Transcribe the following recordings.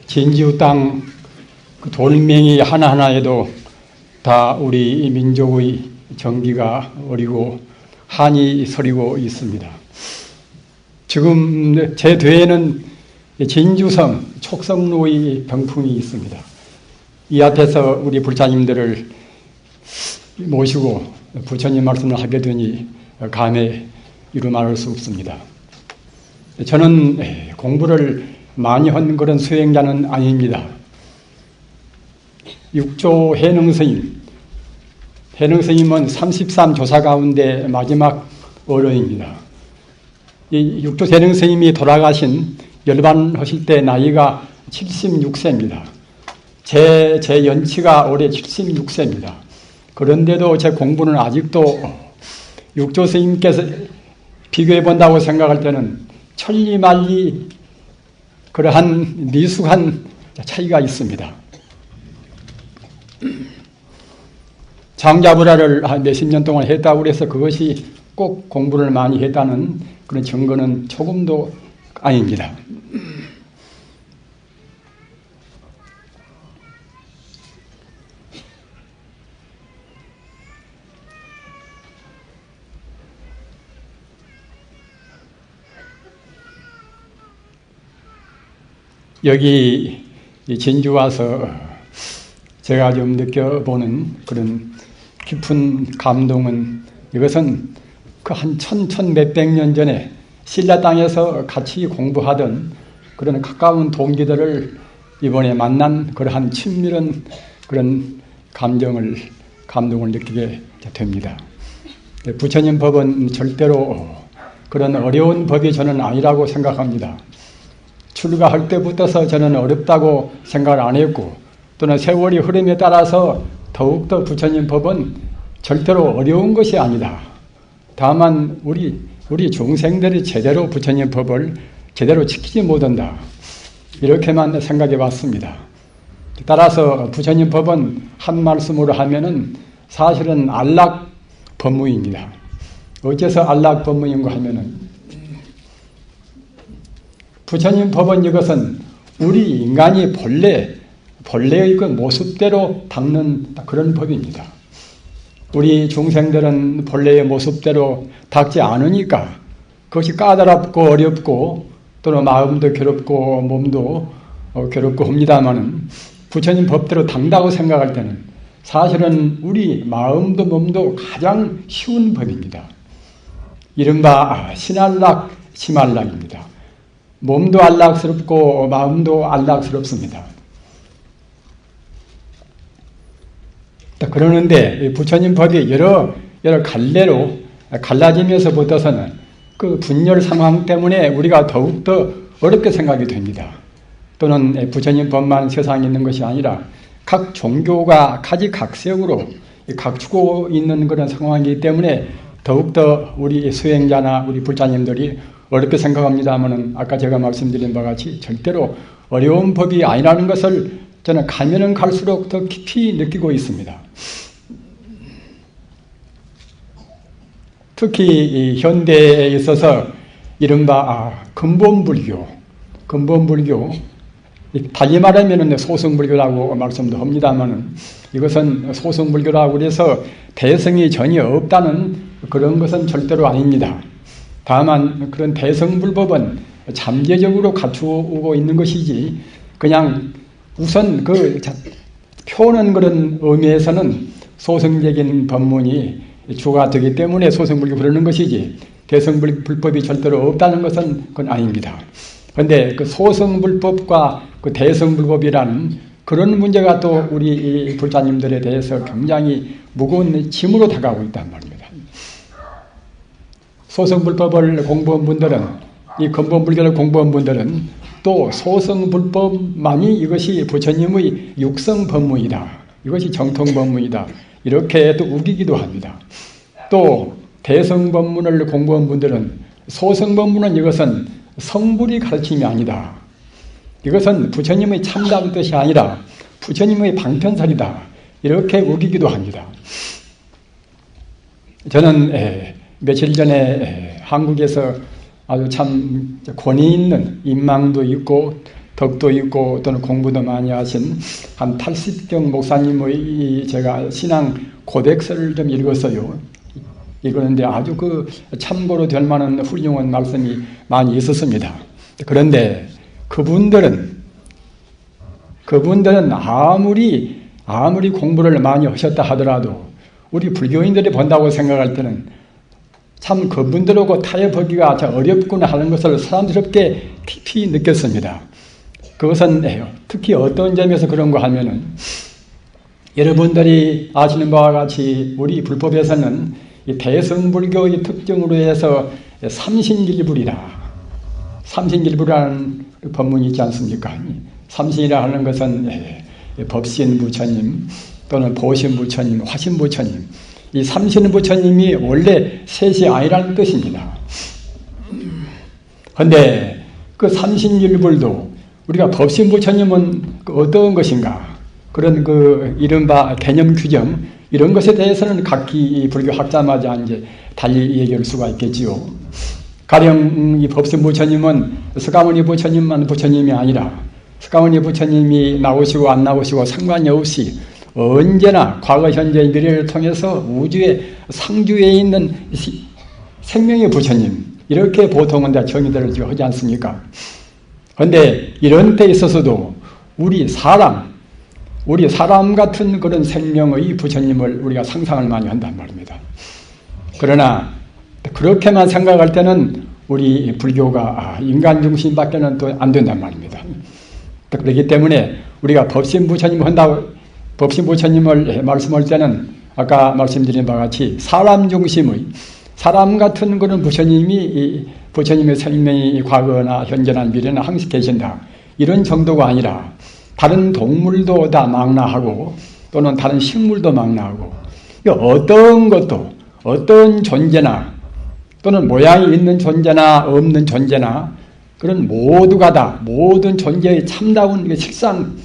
진지우 땅 돌멩이 하나하나에도 다 우리 민족의 정기가 어리고 한이 서리고 있습니다. 지금 제 뒤에는 진주성 촉성로의 병풍이 있습니다. 이 앞에서 우리 불자님들을 모시고 부처님 말씀을 하게 되니 감에 이루 말할 수 없습니다. 저는 공부를 많이 한 그런 수행자는 아닙니다. 육조 해능스님, 해능스님은 33조사 가운데 마지막 어른입니다. 이 육조 해능스님이 돌아가신 열반하실 때 나이가 76세입니다. 제 연치가 올해 76세입니다. 그런데도 제 공부는 아직도 육조 스님께서 비교해 본다고 생각할 때는 천리만리 그러한 미숙한 차이가 있습니다. 장자불화를 한 몇십 년 동안 했다고 해서 그것이 꼭 공부를 많이 했다는 그런 증거는 조금도 아닙니다. 여기 진주 와서 제가 좀 느껴보는 그런 깊은 감동은 이것은 그 한 천몇백 년 전에 신라 땅에서 같이 공부하던 그런 가까운 동기들을 이번에 만난 그러한 친밀한 그런 감동을 느끼게 됩니다. 부처님 법은 절대로 그런 어려운 법이 저는 아니라고 생각합니다. 출가할 때부터서 저는 어렵다고 생각을 안 했고 또는 세월이 흐름에 따라서 더욱더 부처님 법은 절대로 어려운 것이 아니다. 다만 우리 중생들이 제대로 부처님 법을 제대로 지키지 못한다. 이렇게만 생각해 왔습니다. 따라서 부처님 법은 한 말씀으로 하면은 사실은 안락 법무입니다. 어째서 안락 법무인가 하면은 부처님 법은 이것은 우리 인간이 본래의 그 모습대로 닦는 그런 법입니다. 우리 중생들은 본래의 모습대로 닦지 않으니까 그것이 까다롭고 어렵고 또는 마음도 괴롭고 몸도 괴롭고 합니다마는 부처님 법대로 닦는다고 생각할 때는 사실은 우리 마음도 몸도 가장 쉬운 법입니다. 이른바 신안락, 심안락입니다. 몸도 안락스럽고 마음도 안락스럽습니다. 그러는데 부처님 법이 여러 갈래로 갈라지면서부터서는 그 분열 상황 때문에 우리가 더욱더 어렵게 생각이 됩니다. 또는 부처님 법만 세상에 있는 것이 아니라 각 종교가 가지각색으로 갖추고 있는 그런 상황이기 때문에 더욱더 우리 수행자나 우리 불자님들이 어렵게 생각합니다마는 아까 제가 말씀드린 바와 같이 절대로 어려운 법이 아니라는 것을 저는 가면은 갈수록 더 깊이 느끼고 있습니다. 특히 이 현대에 있어서 이른바 근본불교, 달리 말하면 소승불교라고 말씀도 합니다만은 이것은 소승불교라고 해서 대성이 전혀 없다는 그런 것은 절대로 아닙니다. 다만 그런 대성불법은 잠재적으로 갖추고 있는 것이지 그냥 우선 그 표는 그런 의미에서는 소승적인 법문이 주가 되기 때문에 소승불교 부르는 것이지 대성불법이 절대로 없다는 것은 그건 아닙니다. 그런데 그 소승불법과 그 대성불법이라는 그런 문제가 또 우리 불자님들에 대해서 굉장히 무거운 짐으로 다가오고 있단 말입니다. 소승불법을 공부한 분들은 이 근본불교를 공부한 분들은 또 소승불법만이 이것이 부처님의 육성법문이다. 이것이 정통법문이다. 이렇게 또 우기기도 합니다. 또 대성법문을 공부한 분들은 소승법문은 이것은 성불이 가르침이 아니다. 이것은 부처님의 참다운 뜻이 아니라 부처님의 방편설이다. 이렇게 우기기도 합니다. 저는 며칠 전에 한국에서 아주 참 권위 있는 인망도 있고 덕도 있고 또는 공부도 많이 하신 한 80경 목사님의 제가 신앙 고백서를 좀 읽었어요. 읽었는데 아주 그 참고로 될 만한 훌륭한 말씀이 많이 있었습니다. 그런데 그분들은 아무리 공부를 많이 하셨다 하더라도 우리 불교인들이 본다고 생각할 때는 참 그분들하고 타협하기가 참 어렵구나 하는 것을 사람스럽게 깊이 느꼈습니다. 그것은 특히 어떤 점에서 그런가 하면은 여러분들이 아시는 바와 같이 우리 불법에서는 이 대승불교의 특징으로 해서 삼신길불이라는 법문이 있지 않습니까? 삼신이라 하는 것은 법신 부처님 또는 보신 부처님, 화신 부처님, 이 삼신 부처님이 원래 셋이 아니라는 뜻입니다. 그런데 그 삼신일불도 우리가 법신 부처님은 어떤 것인가? 그런 그 이른바 개념 규정 이런 것에 대해서는 각기 불교 학자마다 이제 달리 얘기할 수가 있겠지요. 가령 이 법신 부처님은 석가모니 부처님만 부처님이 아니라 석가모니 부처님이 나오시고 안 나오시고 상관이 없이 언제나 과거, 현재, 미래를 통해서 우주의 상주에 있는 생명의 부처님 이렇게 보통은 다 정의들을 하지 않습니까? 그런데 이런 때 있어서도 우리 사람 같은 그런 생명의 부처님을 우리가 상상을 많이 한단 말입니다. 그러나 그렇게만 생각할 때는 우리 불교가 인간 중심밖에는 또 안 된단 말입니다. 그렇기 때문에 우리가 법신 부처님을 말씀할 때는 아까 말씀드린 바와 같이 사람 중심의 사람 같은 그런 부처님의 생명이 과거나 현재나 미래나 항상 계신다. 이런 정도가 아니라 다른 동물도 다 망라하고 또는 다른 식물도 망라하고 어떤 것도 어떤 존재나 또는 모양이 있는 존재나 없는 존재나 그런 모두가 다 모든 존재의 참다운 실상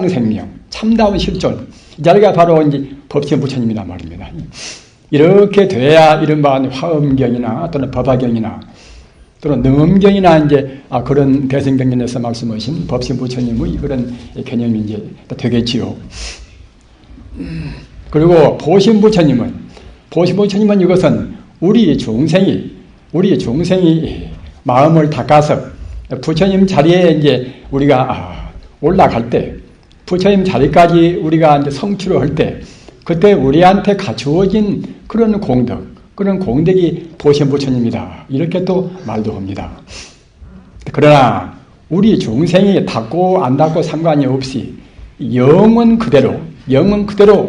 생명, 참다운 실존 이 자리가 바로 이제 법신 부처님이란 말입니다. 이렇게 돼야 이른바 화엄경이나 또는 법화경이나 또는 능엄경이나 이제 그런 대승경전에서 말씀하신 법신 부처님의 그런 개념이 이제 되겠지요. 그리고 보신 부처님은 이것은 우리 중생이 마음을 닦아서 부처님 자리에 이제 우리가 올라갈 때 부처님 자리까지 우리가 이제 성취를 할 때 그때 우리한테 갖추어진 그런 공덕이 보신 부처님이다. 이렇게 또 말도 합니다. 그러나 우리 중생이 닦고 안 닦고 상관이 없이 영원 그대로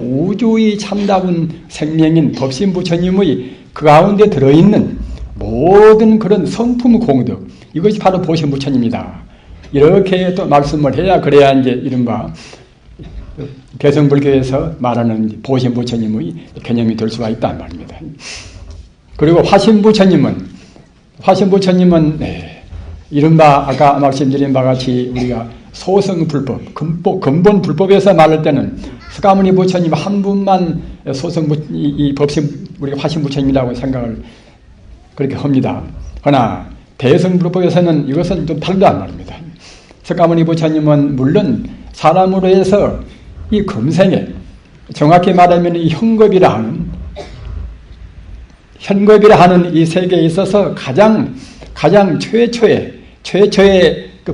우주의 참다운 생명인 법신 부처님의 그 가운데 들어있는 모든 그런 성품 공덕 이것이 바로 보신 부처님이다. 이렇게 또 말씀을 해야 그래야 이제 이른바 대승불교에서 말하는 보신 부처님의 개념이 될 수가 있단 말입니다. 그리고 화신 부처님은 이른바 아까 말씀드린 바와 같이 우리가 소승불법, 근본 불법에서 말할 때는 석가모니 부처님 한 분만 우리가 화신 부처님이라고 생각을 그렇게 합니다. 그러나 대승불법에서는 이것은 좀 다르단 말입니다. 석가모니 부처님은 물론 사람으로 해서 이 금생에 정확히 말하면 이 현겁이라 하는 이 세계에 있어서 가장 최초의 그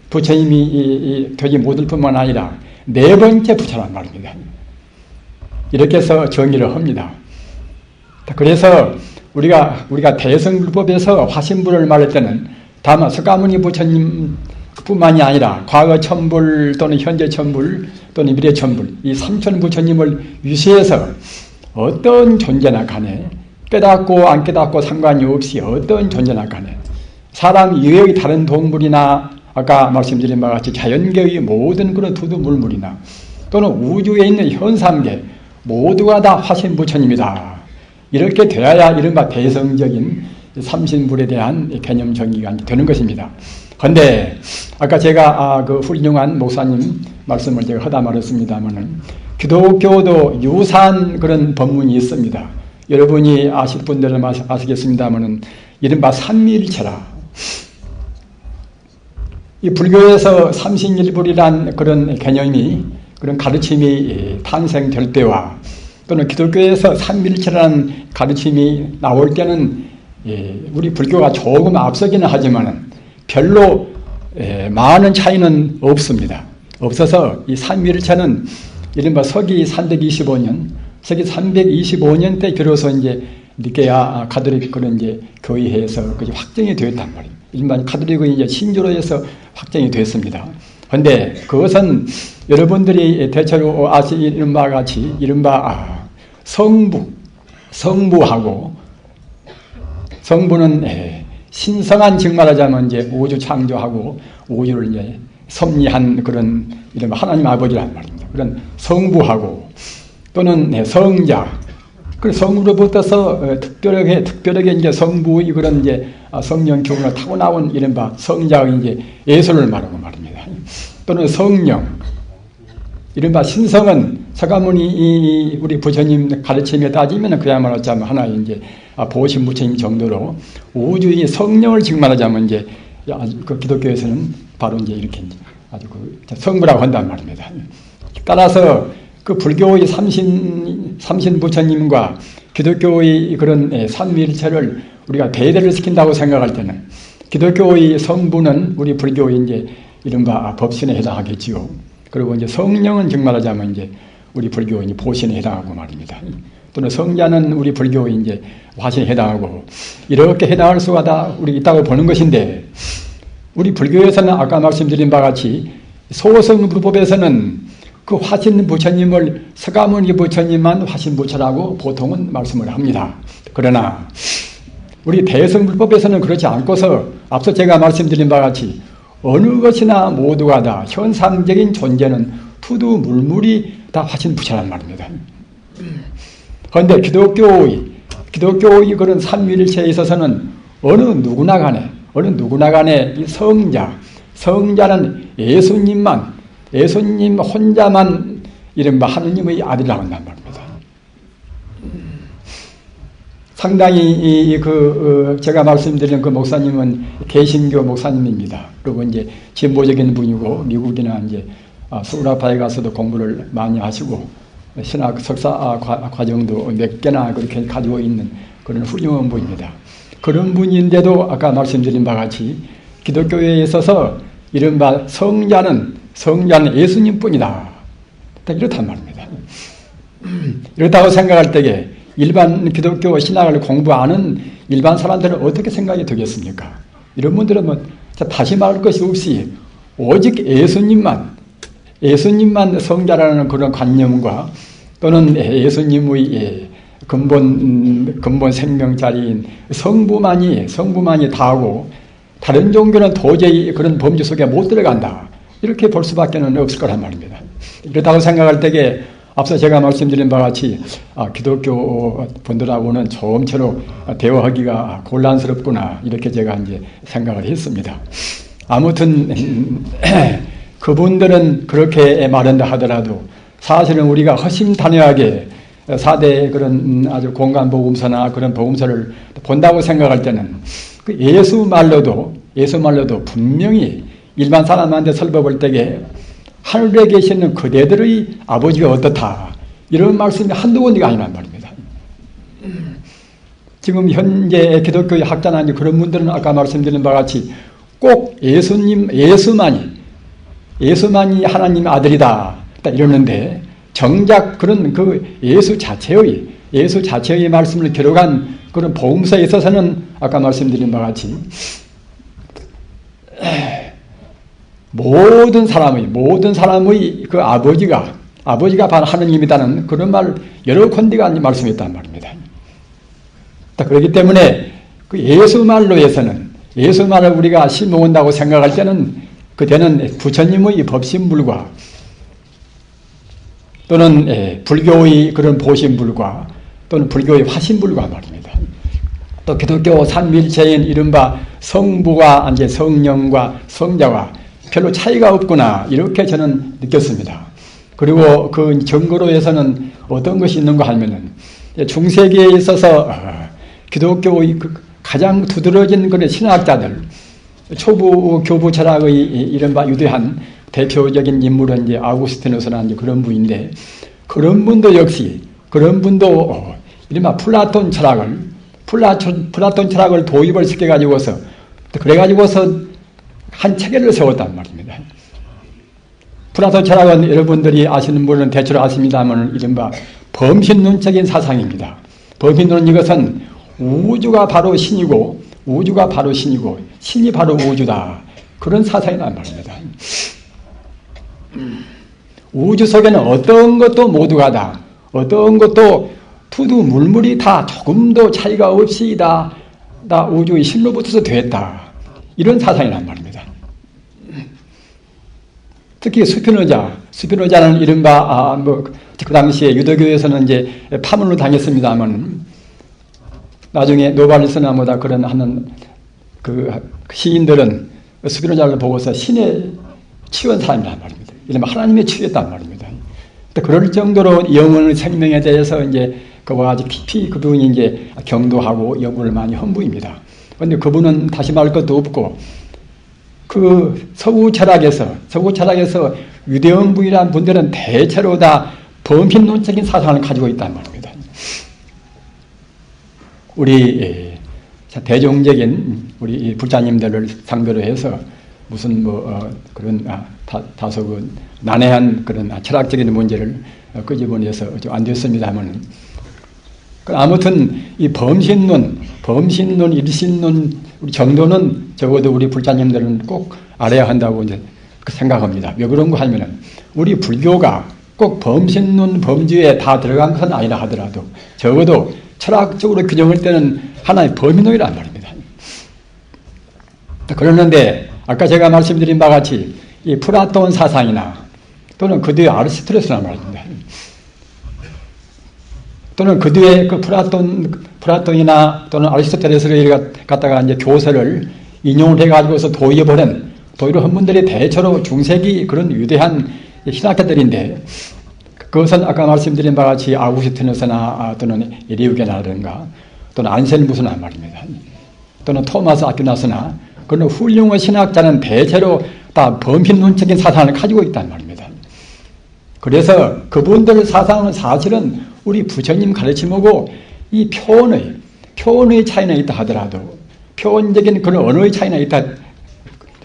부처님이 되지 못할 뿐만 아니라 네 번째 부처란 말입니다. 이렇게 해서 정의를 합니다. 그래서 우리가 대승불법에서 화신불을 말할 때는 다만 석가모니 부처님 뿐만이 아니라 과거 천불 또는 현재 천불 또는 미래 천불 이 삼천 부처님을 위시해서 어떤 존재나 간에 깨닫고 안 깨닫고 상관이 없이 어떤 존재나 간에 사람 이외의 다른 동물이나 아까 말씀드린 바와 같이 자연계의 모든 그런 두두물물이나 또는 우주에 있는 현삼계 모두가 다 화신 부처님이다. 이렇게 되어야 이른바 대성적인 삼신불에 대한 개념 정의가 되는 것입니다. 그런데 아까 제가 그 훌륭한 목사님 말씀을 제가 하다 말했습니다만은 기독교도 유사한 그런 법문이 있습니다. 여러분이 아실 분들은 아시겠습니다만은 이른바 삼위일체라. 이 불교에서 삼신일불이란 그런 개념이, 그런 가르침이 탄생될 때와 또는 기독교에서 삼위일체라는 가르침이 나올 때는 우리 불교가 조금 앞서기는 하지만 별로 많은 차이는 없습니다. 없어서 이 삼위일체는 이른바 서기 325년, 서기 325년 때 비로소 이제 니케아 가톨릭 그런 이제 교회에서 그게 확정이 되었단 말이에요. 일반 가톨릭의 이제 신조로에서 확정이 됐습니다. 그런데 그것은 여러분들이 대체로 아시는 바와 같이 이른바 성부하고, 성부는 신성한, 즉 말하자면 이제 우주 창조하고 우주를 이제 섭리한 그런 이른바 하나님 아버지란 말입니다. 그런 성부하고 또는 성자, 그 성부로부터서 특별하게 이제 성부의 그런 이제 성령 교훈을 타고 나온 이른바 성자의 이제 예수를 말하고 말입니다. 또는 성령, 이른바 신성은 서가모니 우리 부처님 가르침에 따지면 그야말로 참 하나의 이제 보신 부처님 정도로 우주의 성령을 지금 말하자면 이제 그 기독교에서는 바로 이제 이렇게 아주 그 성부라고 한단 말입니다. 따라서 그 불교의 삼신 부처님과 기독교의 그런 삼위일체를 우리가 배대를 시킨다고 생각할 때는 기독교의 성부는 우리 불교의 이제 이른바 법신에 해당하겠지요. 그리고 이제 성령은 즉 말하자면 이제 우리 불교의 보신에 해당하고 말입니다. 또는 성자는 우리 불교의 이제 화신에 해당하고 이렇게 해당할 수가 다 우리 있다고 보는 것인데, 우리 불교에서는 아까 말씀드린 바와 같이 소승불법에서는 그 화신 부처님을 서가모니 부처님만 화신 부처라고 보통은 말씀을 합니다. 그러나 우리 대승불법에서는 그렇지 않고서 앞서 제가 말씀드린 바와 같이 어느 것이나 모두가 다 현상적인 존재는 투두물물이 다 화신 부처란 말입니다. 그런데 기독교의 그런 삼위일체에 있어서는 어느 누구나 간에 이 성자는 예수님 혼자만 이른바 하느님의 아들이라고 한단 말입니다. 상당히 제가 말씀드린 그 목사님은 개신교 목사님입니다. 그리고 이제 진보적인 분이고 미국이나 이제 수라파에 가서도 공부를 많이 하시고 신학 석사 과정도 몇 개나 그렇게 가지고 있는 그런 훌륭한 분입니다. 그런 분인데도 아까 말씀드린 바와 같이 기독교에 있어서 이른바 성자는 예수님뿐이다. 이렇단 말입니다. 이렇다고 생각할 때에 일반 기독교 신학을 공부하는 일반 사람들은 어떻게 생각이 되겠습니까? 이런 분들은 뭐 다시 말할 것이 없이 오직 예수님만 성자라는 그런 관념과 또는 예수님의 근본 생명자리인 성부만이 다하고 다른 종교는 도저히 그런 범주 속에 못 들어간다. 이렇게 볼 수밖에 없을 거란 말입니다. 그렇다고 생각할 때에 앞서 제가 말씀드린 바와 같이 기독교 분들하고는 처음처럼 대화하기가 곤란스럽구나 이렇게 제가 이제 생각을 했습니다. 아무튼 그분들은 그렇게 말한다 하더라도 사실은 우리가 허심탄회하게 4대 그런 아주 공간 복음서나 그런 복음서를 본다고 생각할 때는 그 예수 말로도 분명히 일반 사람한테 설법할 때에 하늘에 계시는 그대들의 아버지가 어떻다 이런 말씀이 한두 군데가 아니란 말입니다. 지금 현재 기독교의 학자나 그런 분들은 아까 말씀드린 바와 같이 꼭 예수만이 하나님의 아들이다 이러는데, 정작 그런 그 예수 자체의 말씀을 기록한 그런 복음서에 있어서는 아까 말씀드린 바와 같이 모든 사람의 그 아버지가 바로 하느님이다는 그런 말 여러 군데가 말씀했단 말입니다. 그렇기 때문에 그 예수 말을 우리가 심어온다고 생각할 때는 그때는 부처님의 법신불과 또는 불교의 그런 보신불과 또는 불교의 화신불과 말입니다. 또 기독교 삼위일체인 이른바 성부와 이제 성령과 성자와 별로 차이가 없구나 이렇게 저는 느꼈습니다. 그리고 그 증거로에서는 어떤 것이 있는가 하면은 중세기에 있어서 기독교의 가장 두드러진 그런 신학자들 초부 교부 철학의 이른바 유대한 대표적인 인물은 이제 아우구스티누스나 이제 그런 분인데, 그런 분도 역시, 그런 분도 이른바 플라톤 철학을 도입을 시켜가지고서, 그래가지고서 한 체계를 세웠단 말입니다. 플라톤 철학은 여러분들이 아시는 분은 대체로 아십니다만, 이른바 범신론적인 사상입니다. 범신론, 이것은 우주가 바로 신이고, 우주가 바로 신이고, 신이 바로 우주다. 그런 사상이란 말입니다. 우주 속에는 어떤 것도 모두가 다, 어떤 것도 투두 물물이 다 조금도 차이가 없이 다 우주의 신로부터서 됐다. 이런 사상이란 말입니다. 특히 스피노자는 이른바 그 당시에 유대교에서는 이제 파문을 당했습니다만, 나중에 노발리스나 뭐다 그런 하는 그 시인들은 스피노자를 보고서 신의 치유한 사람이란 말입니다. 이른바 하나님의 치유했단 말입니다. 그럴 정도로 영혼의 생명에 대해서 이제 그와 아주 깊이 그분이 이제 경도하고 연구를 많이 한 분입니다. 그런데 그분은 다시 말할 것도 없고, 그 서구 철학에서 유대원부이라는 분들은 대체로 다 범신론적인 사상을 가지고 있단 말입니다. 우리 대종적인 우리 불자님들을 상대로 해서 무슨 그런 다소 그 난해한 그런 철학적인 문제를 끄집어내서 좀 안 됐습니다만, 아무튼 이 범신론, 일신론, 우리 정도는 적어도 우리 불자님들은 꼭 알아야 한다고 이제 생각합니다. 왜 그런 거 하면은, 우리 불교가 꼭 범신론, 범주에 다 들어간 건 아니라 하더라도 적어도 철학적으로 규정할 때는 하나의 범인론이란 말입니다. 그러는데 아까 제가 말씀드린 바와 같이 이 플라톤 사상이나 또는 그 뒤에 아리스토텔레스란 말입니다. 또는 그 뒤에 그 플라톤이나 또는 아리스토텔레스를 갖다가 이제 교서를 인용을 해가지고서 도입을 한 분들이 대체로 중세기 그런 위대한 신학자들인데, 그것은 아까 말씀드린 바와 같이 아우구스티누스나 또는 에리우게나라든가 또는 안셀무스나 말입니다. 또는 토마스 아퀴나스나 그런 훌륭한 신학자는 대체로 다 범신론적인 사상을 가지고 있단 말입니다. 그래서 그분들 사상은 사실은 우리 부처님 가르침하고 이 표현의 차이는 있다 하더라도, 표현적인 그런 언어의 차이는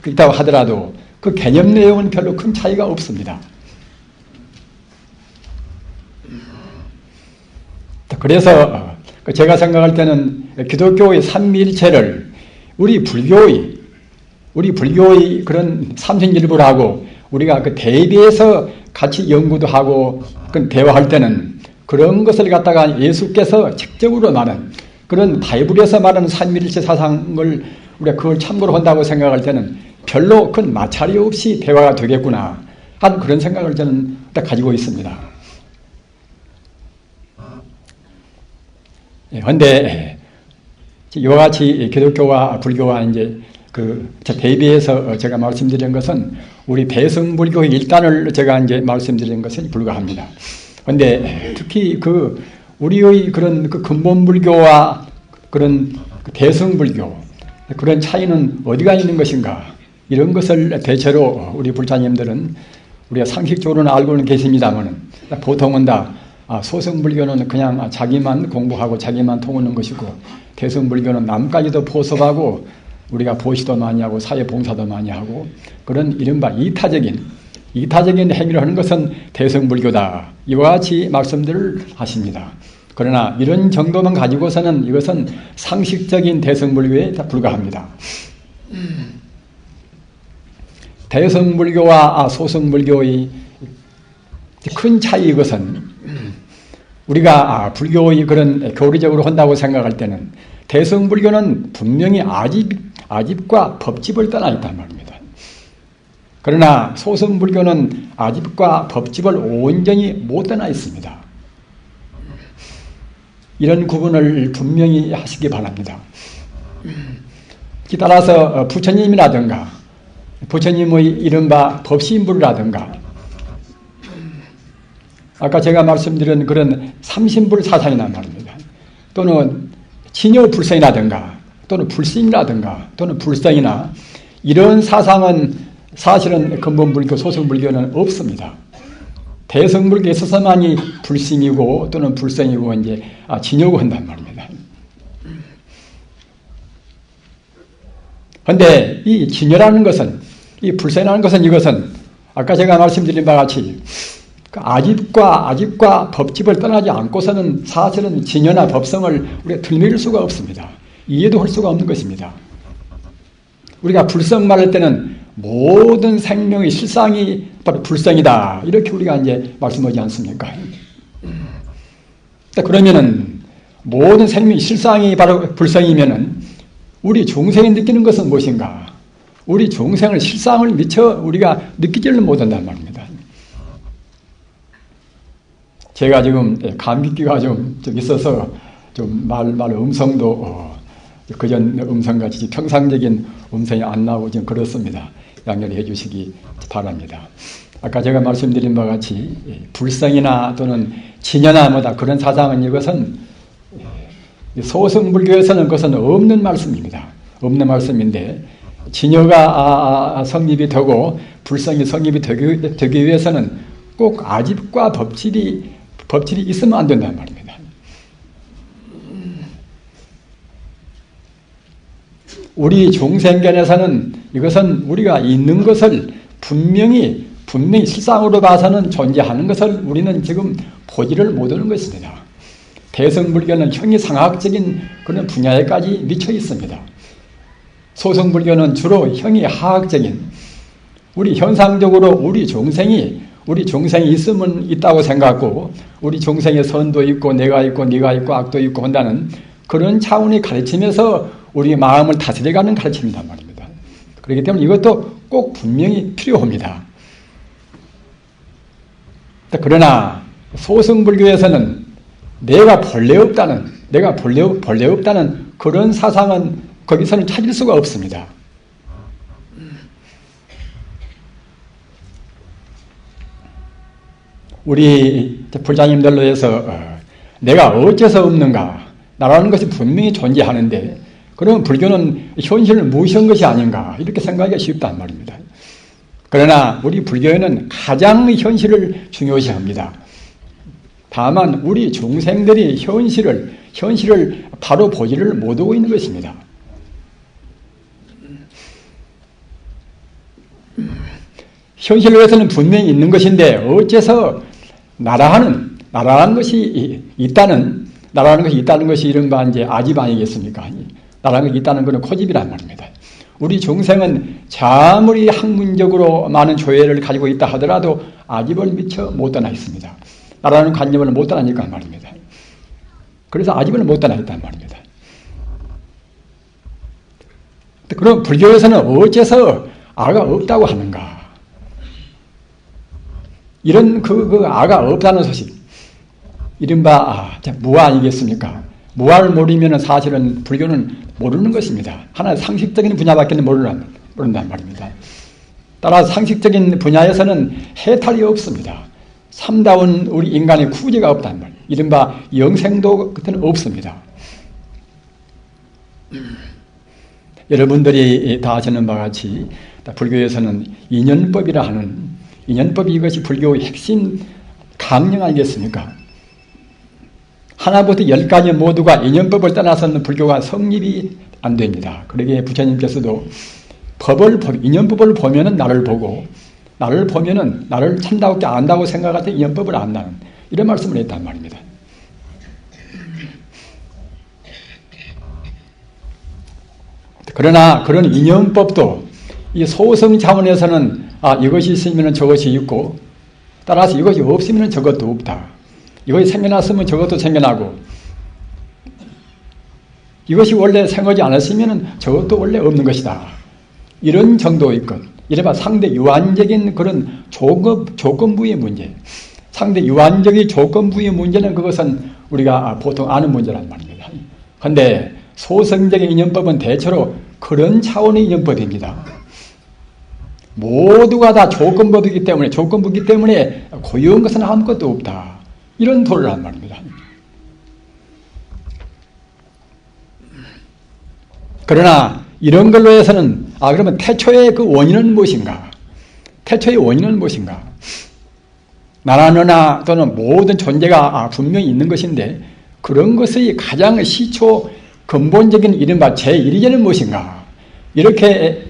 있다고 하더라도 그 개념 내용은 별로 큰 차이가 없습니다. 그래서 제가 생각할 때는 기독교의 삼위일체를 우리 불교의 그런 삼신일부라고 우리가 그 대비해서 같이 연구도 하고 대화할 때는 그런 것을 갖다가 예수께서 직접으로 말한 그런 바이블에서 말하는 삼위일체 사상을 우리가 그걸 참고로 한다고 생각할 때는 별로 큰 마찰이 없이 대화가 되겠구나 하는 그런 생각을 저는 가지고 있습니다. 그런데 이와 같이 기독교와 불교와 이제 그 대비해서 제가 말씀드린 것은 우리 대승불교의 일단을 제가 이제 말씀드린 것에 불과합니다. 그런데 특히 그 우리의 그런 그 근본불교와 그런 대승불교 그런 차이는 어디가 있는 것인가, 이런 것을 대체로 우리 불자님들은 우리가 상식적으로는 알고는 계십니다만, 보통은 다 소승불교는 그냥 자기만 공부하고 자기만 통하는 것이고, 대승불교는 남까지도 포섭하고 우리가 보시도 많이 하고 사회봉사도 많이 하고 그런 이른바 이타적인 행위를 하는 것은 대승불교다, 이와 같이 말씀들을 하십니다. 그러나 이런 정도만 가지고서는 이것은 상식적인 대승불교에 불과합니다. 대승불교와 소승불교의 큰 차이, 이것은 우리가 불교의 그런 교리적으로 한다고 생각할 때는 대승불교는 분명히 아집과 법집을 떠나 있단 말입니다. 그러나 소승불교는 아집과 법집을 온전히 못 떠나 있습니다. 이런 구분을 분명히 하시기 바랍니다. 따라서 부처님이라든가 부처님의 이른바 법신불이라든가 아까 제가 말씀드린 그런 삼신불 사상이란 말입니다. 또는 진여불성이라든가 또는 불신이라든가 또는 불성이나 이런 사상은 사실은 근본불교, 소승불교는 없습니다. 대승불교에 있어서만이 불신이고 또는 불성이고 이제 진여고 한단 말입니다. 그런데 이 진여라는 것은, 이 불성이라는 것은, 이것은 아까 제가 말씀드린 바와 같이 아집과 법집을 떠나지 않고서는 사실은 진여나 법성을 우리가 들밀 수가 없습니다. 이해도 할 수가 없는 것입니다. 우리가 불성 말할 때는 모든 생명의 실상이 바로 불성이다, 이렇게 우리가 이제 말씀하지 않습니까? 그러면은 모든 생명의 실상이 바로 불성이면은 우리 중생이 느끼는 것은 무엇인가? 우리 중생의 실상을 미처 우리가 느끼지를 못한단 말입니다. 제가 지금 감기기가 좀 있어서 좀 말 음성도 그전 음성같이 평상적인 음성이 안 나오고 좀 그렇습니다. 양해를 해주시기 바랍니다. 아까 제가 말씀드린 바와 같이 불성이나 또는 진여나 뭐다 그런 사상은 이것은 소승불교에서는 그것은 없는 말씀입니다. 없는 말씀인데 진여가 성립이 되고 불성이 성립이 되기 위해서는 꼭 아집과 법질이 있으면 안 된다는 말입니다. 우리 중생견에서는 이것은 우리가 있는 것을 분명히 실상으로 봐서는 존재하는 것을 우리는 지금 보지를 못하는 것입니다. 대승불교는 형이상학적인 그런 분야에까지 미쳐 있습니다. 소승불교는 주로 형이하학적인, 우리 현상적으로 우리 중생이 있으면 있다고 생각하고 우리 중생의 선도 있고 내가 있고 네가 있고 악도 있고 한다는 그런 차원의 가르침에서 우리 마음을 다스려가는 가르침이란 말입니다. 그렇기 때문에 이것도 꼭 분명히 필요합니다. 그러나 소승불교에서는 내가 본래 없다는 그런 사상은 거기서는 찾을 수가 없습니다. 우리 불자님들로 해서 내가 어째서 없는가? 나라는 것이 분명히 존재하는데 그러면 불교는 현실을 무시한 것이 아닌가? 이렇게 생각하기가 쉽단 말입니다. 그러나 우리 불교에는 가장 현실을 중요시합니다. 다만 우리 중생들이 현실을 바로 보지를 못하고 있는 것입니다. 현실에서는 분명히 있는 것인데 어째서 나라는 것이 있다는 것이 이른바 이제 아집 아니겠습니까? 나라는 것이 있다는 것은 고집이란 말입니다. 우리 중생은 아무리 학문적으로 많은 조예를 가지고 있다 하더라도 아집을 미처 못 떠나 있습니다. 나라는 관념을 못 떠나니까 말입니다. 그래서 아집을 못 떠나 있단 말입니다. 그럼 불교에서는 어째서 아가 없다고 하는가? 이런 그 아가 없다는 소식, 이른바 무아 아니겠습니까? 무아를 모르면 사실은 불교는 모르는 것입니다. 하나의 상식적인 분야밖에 모른단 말입니다. 따라서 상식적인 분야에서는 해탈이 없습니다. 참다운 우리 인간의 구제가 없단 말이에요. 이른바 영생도 그때는 없습니다. 여러분들이 다 아시는 바와 같이 불교에서는 인연법이라 하는, 인연법이 이것이 불교의 핵심 강령 아니겠습니까? 하나부터 10가지 모두가 인연법을 떠나서는 불교가 성립이 안 됩니다. 그러기에 부처님께서도 인연법을 보면은 나를 보고, 나를 보면은 나를 참다고 안다고 생각할 때 인연법을 안다는 이런 말씀을 했단 말입니다. 그러나 그런 인연법도 이 소성 차원에서는 이것이 있으면 저것이 있고, 따라서 이것이 없으면 저것도 없다. 이것이 생겨났으면 저것도 생겨나고, 이것이 원래 생기지 않았으면 저것도 원래 없는 것이다. 이런 정도의 것, 이래봐 상대 유한적인 그런 조건부의 문제, 상대 유한적인 조건부의 문제는 그것은 우리가 보통 아는 문제란 말입니다. 그런데 소성적인 인연법은 대체로 그런 차원의 인연법입니다. 모두가 다 조건부이기 때문에 고유한 것은 아무것도 없다. 이런 도를 한 말입니다. 그러나 이런 걸로 해서는 그러면 태초의 그 원인은 무엇인가? 태초의 원인은 무엇인가? 나나 너나 또는 모든 존재가 분명히 있는 것인데 그런 것의 가장 시초 근본적인 이른바 제1위제는 무엇인가? 이렇게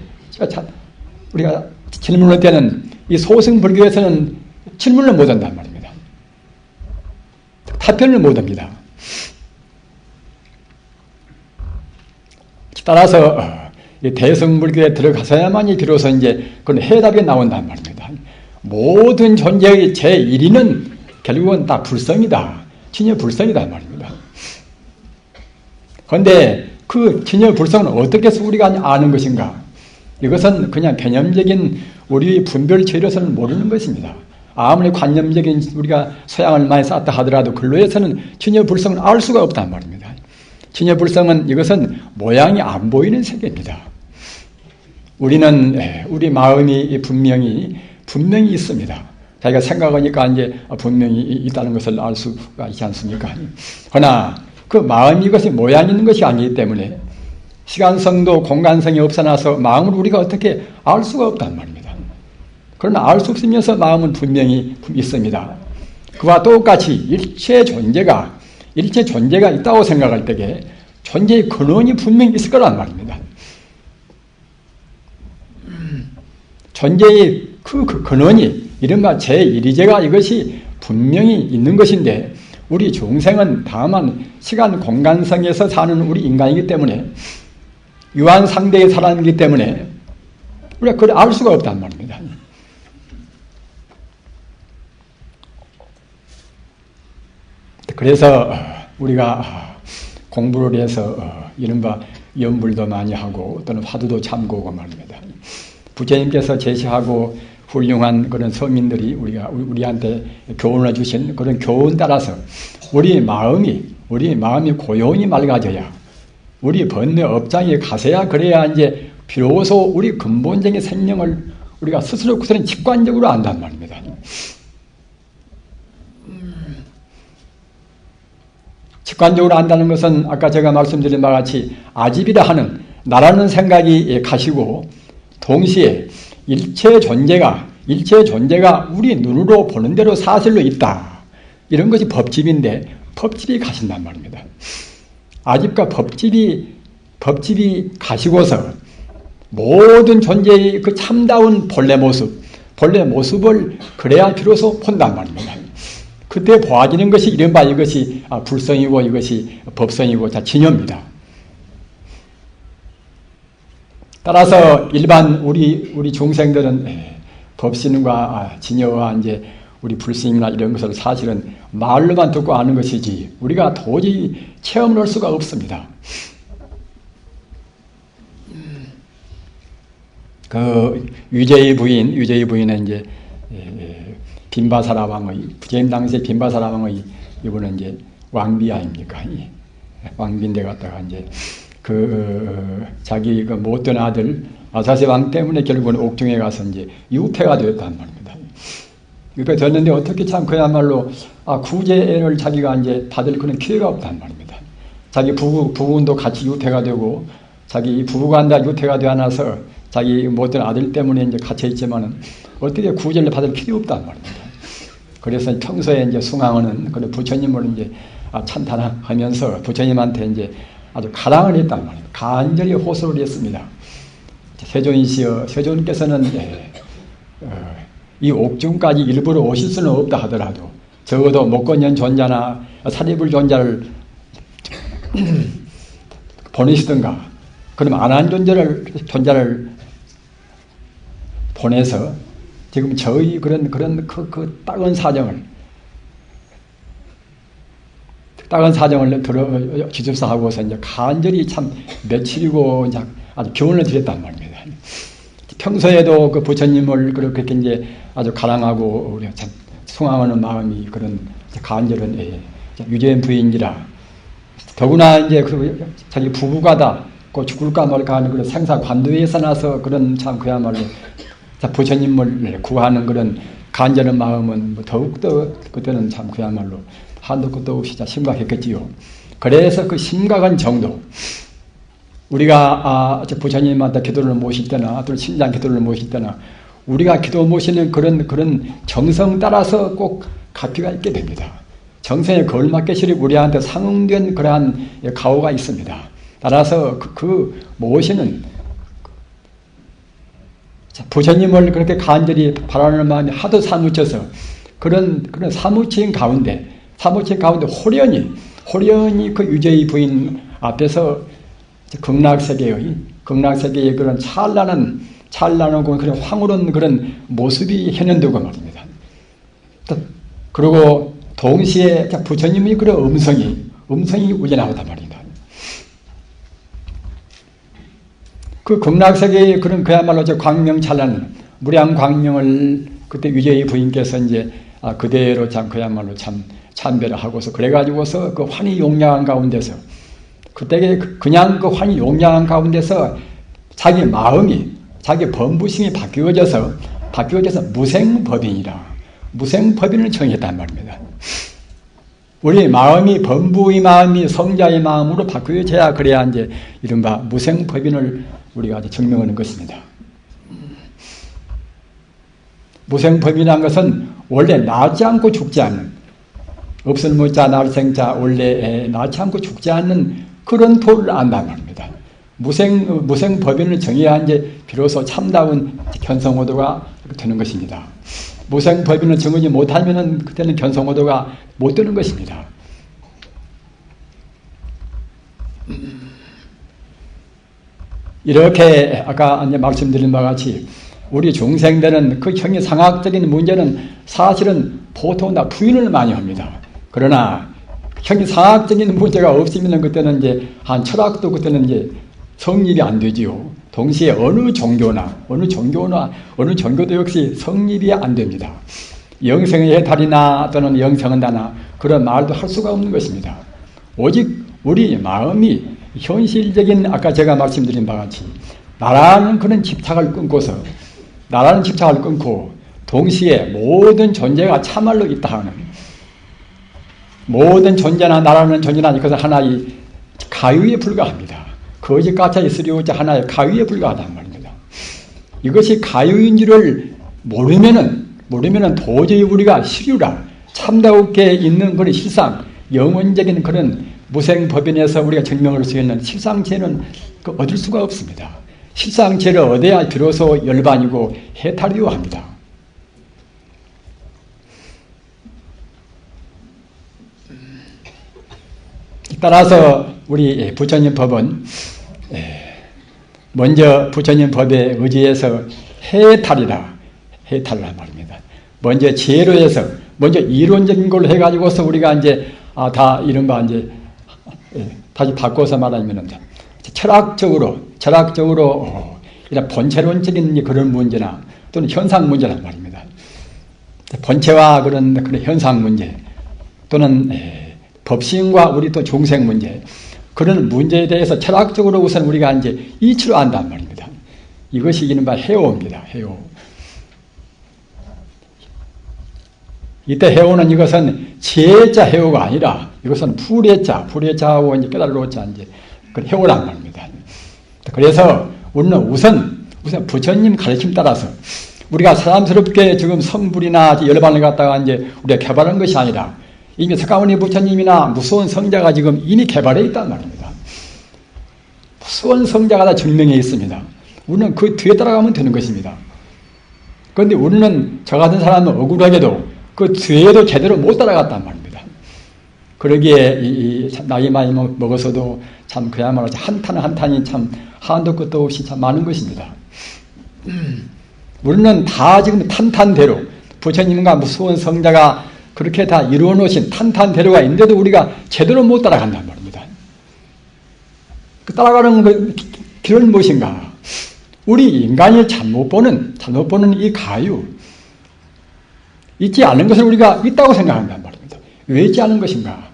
우리가 질문할 때는 이 소승불교에서는 질문을 못한단 말입니다. 답변을 못합니다. 따라서 대승불교에 들어가서야만이 비로소 이제 그런 해답이 나온단 말입니다. 모든 존재의 제1위는 결국은 다 불성이다. 진여 불성이란 말입니다. 그런데 그 진여 불성은 어떻게 해서 우리가 아는 것인가? 이것은 그냥 개념적인 우리의 분별체로서는 모르는 것입니다. 아무리 관념적인 우리가 소양을 많이 쌓았다 하더라도 근로에서는 진여 불성은 알 수가 없단 말입니다. 진여 불성은 이것은 모양이 안 보이는 세계입니다. 우리는 우리 마음이 분명히 있습니다. 자기가 생각하니까 이제 분명히 있다는 것을 알 수가 있지 않습니까? 그러나 그 마음이 이것이 모양 있는 것이 아니기 때문에 시간성도 공간성이 없어나서 마음을 우리가 어떻게 알 수가 없단 말입니다. 그러나 알 수 없으면서 마음은 분명히 있습니다. 그와 똑같이 일체 존재가 있다고 생각할 때에 존재의 근원이 분명히 있을 거란 말입니다. 존재의 그 근원이 이른바 제1위제가 이것이 분명히 있는 것인데 우리 중생은 다만 시간 공간성에서 사는 우리 인간이기 때문에 유한상대의 사람이기 때문에 우리가 그걸 알 수가 없단 말입니다. 그래서 우리가 공부를 해서 이른바 연불도 많이 하고 또는 화두도 참고하고 말입니다. 부처님께서 제시하고 훌륭한 그런 서민들이 우리한테 교훈을 주신 그런 교훈 따라서 우리 마음이 고요히 맑아져야 우리 번뇌 업장에 가서야 그래야 이제 비로소 우리 근본적인 생명을 우리가 스스로 그들은 직관적으로 안단 말입니다. 직관적으로 안다는 것은 아까 제가 말씀드린 바와 같이 아집이라 하는 나라는 생각이 가시고 동시에 일체 존재가 우리 눈으로 보는 대로 사실로 있다. 이런 것이 법집인데 법집이 가신단 말입니다. 아집과 법집이 가시고서 모든 존재의 그 참다운 본래 모습을 그래야 비로소 본단 말입니다. 그때 보아지는 것이 이른바 이것이 불성이고 이것이 법성이고 진여입니다. 따라서 일반 우리 중생들은 법신과 진여와 이제 우리 불성이나 이런 것을 사실은 말로만 듣고 아는 것이지 우리가 도저히 체험을 할 수가 없습니다. 그 유제의 부인은 이제 빈바사라 왕의 부처님 당시에 빈바사라 왕의 이분은 이제 왕비 아닙니까? 왕비인데 갔다가 이제 자기 그 못된 아들 아사세 왕 때문에 결국은 옥중에 가서 이제 유폐가 되었단 말입니다. 유폐 됐는데 어떻게 참 그야말로 구제를 자기가 이제 받을 그런 기회가 없단 말입니다. 자기 부군도 같이 유폐가 되고 자기 부부가 다 유폐가 되어 나서 자기 못된 아들 때문에 이제 갇혀 있지만은 어떻게 구제를 받을 필요 없단 말입니다. 그래서 평소에 이제 숭앙하는 그런 부처님을 이제 찬탄하면서 부처님한테 이제 아주 가랑을 했단 말입니다. 간절히 호소를 했습니다. 세존이시여, 세존께서는 이 옥중까지 일부러 오실 수는 없다 하더라도 적어도 목건년 존자나 사리불 존자를 보내시든가, 그럼 안한 존자를 보내서 지금 저희 그런 그 딱은 사정을 들어 주십사하고서 이제 간절히 참 며칠이고 이제 아주 교훈을 드렸단 말입니다. 평소에도 그 부처님을 그렇게 이제 아주 가랑하고 우리가 참 숭앙하는 마음이 그런 간절한 유재인 부인이라 더구나 이제 그 자기 부부가 그 죽을까 말까 하는 그런 생사 관도에서 나서 그런 참 그야말로 부처님을 구하는 그런 간절한 마음은 뭐 더욱더 그때는 참 그야말로 한도 끝도 없이 심각했겠지요. 그래서 그 심각한 정도, 우리가 부처님한테 기도를 모실 때나 또는 신장 기도를 모실 때나 우리가 기도 모시는 그런 정성 따라서 꼭 갚이가 있게 됩니다. 정성에 걸맞게 우리한테 상응된 그러한 가오가 있습니다. 따라서 그 모시는 부처님을 그렇게 간절히 바라는 마음이 하도 사무쳐서 그런 사무친 가운데 호련히 그 유저의 부인 앞에서 극락세계의 그런 찬란하고 그런 황홀한 그런 모습이 현현되고 말입니다. 그리고 동시에 부처님의 그런 음성이 우러나오단 말입니다. 그 극락세계의 그런 그야말로 광명찬란 무량 광명을 그때 유저의 부인께서 이제 그대로 그야말로 참배를 하고서 그래가지고서 그 환희 용량한 가운데서 그때 그냥 그 환희 용량한 가운데서 자기 마음이 자기 범부심이 바뀌어져서 무생법인을 정했단 말입니다. 우리 마음이 범부의 마음이 성자의 마음으로 바뀌어져야 그래야 이제 이른바 무생법인을 우리가 증명하는 것입니다. 무생법이라는 것은 원래 나지 않고 죽지 않는 없을무자 날생자 원래 나지 않고 죽지 않는 그런 도를 안단 말입니다. 무생법인을 정해야 이제 비로소 참다운 견성호도가 되는 것입니다. 무생법인을 정하지 못하면은 그때는 견성호도가 못 되는 것입니다. 이렇게 아까 이제 말씀드린 바와 같이 우리 중생들은 그 형이상학적인 문제는 사실은 보통 다 부인을 많이 합니다. 그러나 형이상학적인 문제가 없으면 그때는 이제 한 철학도 그때는 이제 성립이 안 되지요. 동시에 어느 종교도 역시 성립이 안 됩니다. 영생의 해탈이나 또는 영생한다나 그런 말도 할 수가 없는 것입니다. 오직 우리 마음이 현실적인 아까 제가 말씀드린 바와 같이 나라는 그런 집착을 끊고 동시에 모든 존재가 참말로 있다 하는 모든 존재나 나라는 존재나 이것은 하나의 가위에 불과합니다. 거짓가짜 있으려자 하나의 가위에 불과하단 말입니다. 이것이 가위인 줄을 모르면은 도저히 우리가 실유라 참다우게 있는 그런 실상 영원적인 그런 무생법인에서 우리가 증명할 수 있는 실상체는 얻을 수가 없습니다. 실상체를 얻어야 비로소 열반이고 해탈이요 합니다. 따라서 우리 부처님 법은 먼저 부처님 법에 의지해서 해탈이란 말입니다. 먼저 지혜로 해서 먼저 이론적인 걸로 해가지고서 우리가 이제 다 이른바 이제 다시 바꿔서 말하면 철학적으로 이런 본체론적인 그런 문제나 또는 현상 문제란 말입니다. 본체와 그런 현상 문제 또는 법신과 우리 또 중생 문제 그런 문제에 대해서 철학적으로 우선 우리가 이제 이치로 안단 말입니다. 이것이 이른바 해오입니다. 해오. 이때 해오는 이것은 지혜자 해오가 아니라 이것은 불의자하고 이제 깨달로자 이제 그 해오란 말입니다. 그래서 우리는 우선 부처님 가르침 따라서 우리가 사람스럽게 지금 성불이나 열반을 갖다가 이제 우리가 개발한 것이 아니라 이미 석가모니 부처님이나 무서운 성자가 지금 이미 개발해 있단 말입니다. 무서운 성자가 다 증명해 있습니다. 우리는 그 뒤에 따라가면 되는 것입니다. 그런데 우리는 저 같은 사람은 억울하게도 그 뒤에도 제대로 못 따라갔단 말입니다. 그러기에 나이 많이 먹어서도 참 그야말로 한탄이 참 한도 끝도 없이 참 많은 것입니다. 우리는 다 지금 탄탄대로 부처님과 무서운 성자가 그렇게 다 이루어놓으신 탄탄대로가 있는데도 우리가 제대로 못 따라간단 말입니다. 그 따라가는 그 길은 무엇인가? 우리 인간이 잘못 보는 이 가유, 있지 않은 것을 우리가 있다고 생각한단 말입니다. 왜 있지 않은 것인가?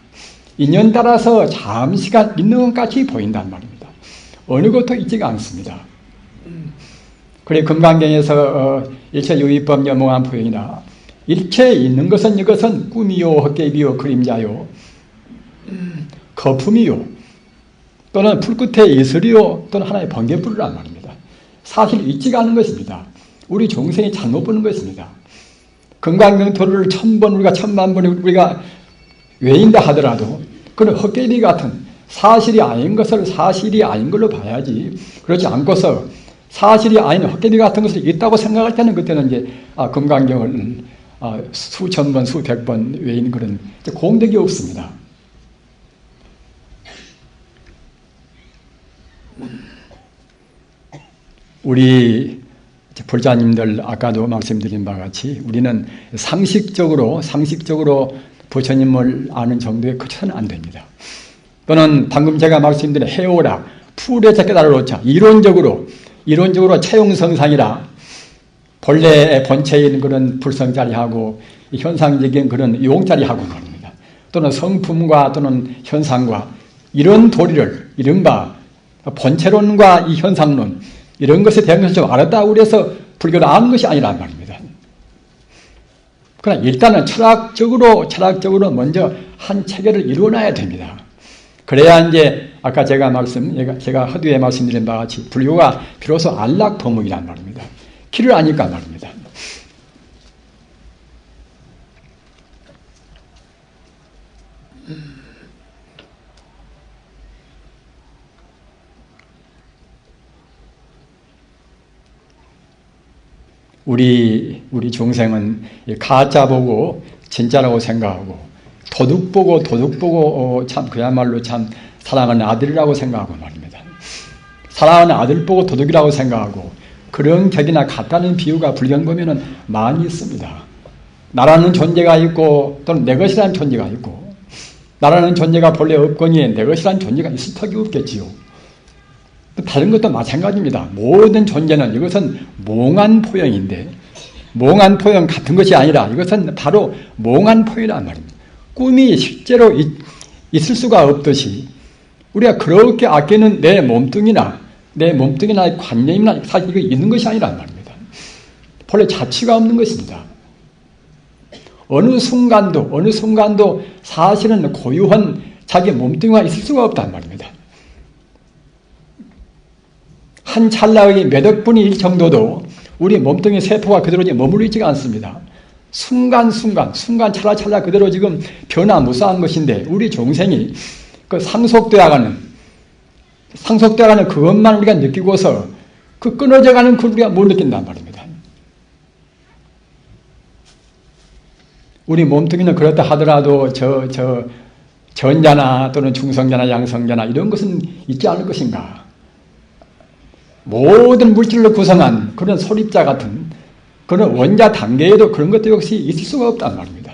인연 따라서 잠시간 있는 것 같이 보인단 말입니다. 어느 것도 있지가 않습니다. 그래 금강경에서 일체유의법 여몽한 표현이나 일체에 있는 것은 이것은 꿈이요 헛개비요 그림자요 거품이요 또는 풀 끝에 이슬이요 또는 하나의 번개불이란 말입니다. 사실 있지가 않은 것입니다. 우리 종생이 잘못 보는 것입니다. 금강경토를 1000번 우리가 1000만 번 우리가 외인다 하더라도 그런 헛개비 같은 사실이 아닌 것을 사실이 아닌 걸로 봐야지, 그렇지 않고서 사실이 아닌 헛개비 같은 것을 있다고 생각할 때는 그때는 이제 금강경을 수천 번 수백 번 외인 그런 공덕이 없습니다. 우리 불자님들 아까도 말씀드린 바와 같이 우리는 상식적으로 부처님을 아는 정도에 그쳐서는 안 됩니다. 또는 방금 제가 말씀드린 해오라, 풀에서 깨달아놓자, 이론적으로 채용성상이라 본래의 본체인 그런 불성자리하고 현상적인 그런 용자리하고 말입니다. 또는 성품과 또는 현상과 이런 도리를 이른바 본체론과 이 현상론 이런 것에 대한 것을 좀 알았다고 그래서 불교를 아는 것이 아니란 말입니다. 그러나 일단은 철학적으로 먼저 한 체계를 이루어놔야 됩니다. 그래야 이제 아까 제가 허두에 말씀드린 바와 같이 불교가 비로소 안락도목이란 말입니다. 길을 아니까 말입니다. 우리 중생은 가짜 보고 진짜라고 생각하고 도둑 보고 참 그야말로 참 사랑하는 아들이라고 생각하고 말입니다. 사랑하는 아들 보고 도둑이라고 생각하고 그런 격이나 같다는 비유가 불경 보면은 많이 있습니다. 나라는 존재가 있고 또는 내 것이라는 존재가 있고 나라는 존재가 본래 없거니 내 것이라는 존재가 있을 턱이 없겠지요. 다른 것도 마찬가지입니다. 모든 존재는 이것은 몽한 포영인데 몽한 포영 같은 것이 아니라 이것은 바로 몽한 포영이란 말입니다. 꿈이 실제로 있을 수가 없듯이 우리가 그렇게 아끼는 내 몸뚱이나 관념이나 사실 이거 있는 것이 아니란 말입니다. 본래 자취가 없는 것입니다. 어느 순간도 사실은 고유한 자기 몸뚱이가 있을 수가 없단 말입니다. 한 찰나의 몇 억 분의 1 정도도 우리 몸뚱이 세포가 그대로 머물러 있지가 않습니다. 순간 찰나 그대로 지금 변화무쌍한 것인데 우리 종생이 그 상속되어가는 그것만 우리가 느끼고서 그 끊어져가는 그 우리가 못 느낀단 말입니다. 우리 몸뚱이는 그렇다 하더라도 전자나 또는 중성자나 양성자나 이런 것은 있지 않을 것인가? 모든 물질로 구성한 그런 소립자 같은 그런 원자 단계에도 그런 것도 역시 있을 수가 없단 말입니다.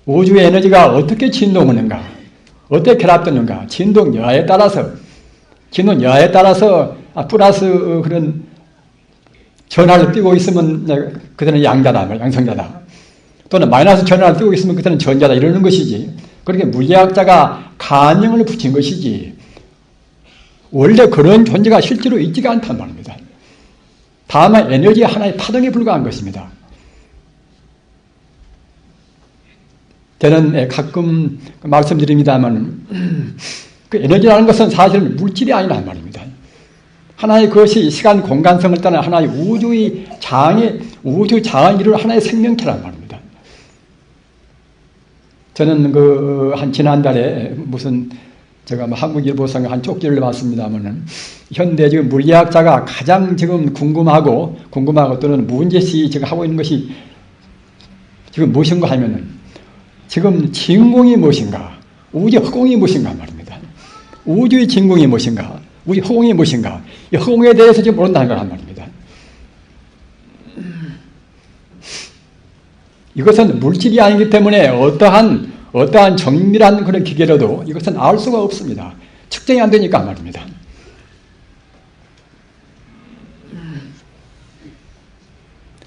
우주의 에너지가 어떻게 진동하는가, 어떻게 결합되는가, 진동 여하에 따라서 플러스 그런 전하를 띄고 있으면 그때는 양자다, 양성자다. 또는 마이너스 전하를 띄고 있으면 그때는 전자다 이러는 것이지. 그렇게 물리학자가 가명을 붙인 것이지 원래 그런 존재가 실제로 있지가 않단 말입니다. 다만 에너지 하나의 파동에 불과한 것입니다. 저는 가끔 말씀드립니다만 그 에너지라는 것은 사실은 물질이 아니란 말입니다. 하나의 그것이 시간 공간성을 떠나 하나의 우주 장을 이루는 하나의 생명체란 말입니다. 저는 지난달에 제가 한국일보상의 한 쪽지를 봤습니다만은 현대 지금 물리학자가 가장 지금 궁금하고 또는 문제시 지금 하고 있는 것이 지금 무엇인가 하면은 지금 진공이 무엇인가, 우주의 허공이 무엇인가 말입니다. 우주의 진공이 무엇인가, 우주의 허공이 무엇인가, 이 허공에 대해서 지금 모른다는 거란 말입니다. 이것은 물질이 아니기 때문에 어떠한 정밀한 그런 기계로도 이것은 알 수가 없습니다. 측정이 안 되니까 말입니다.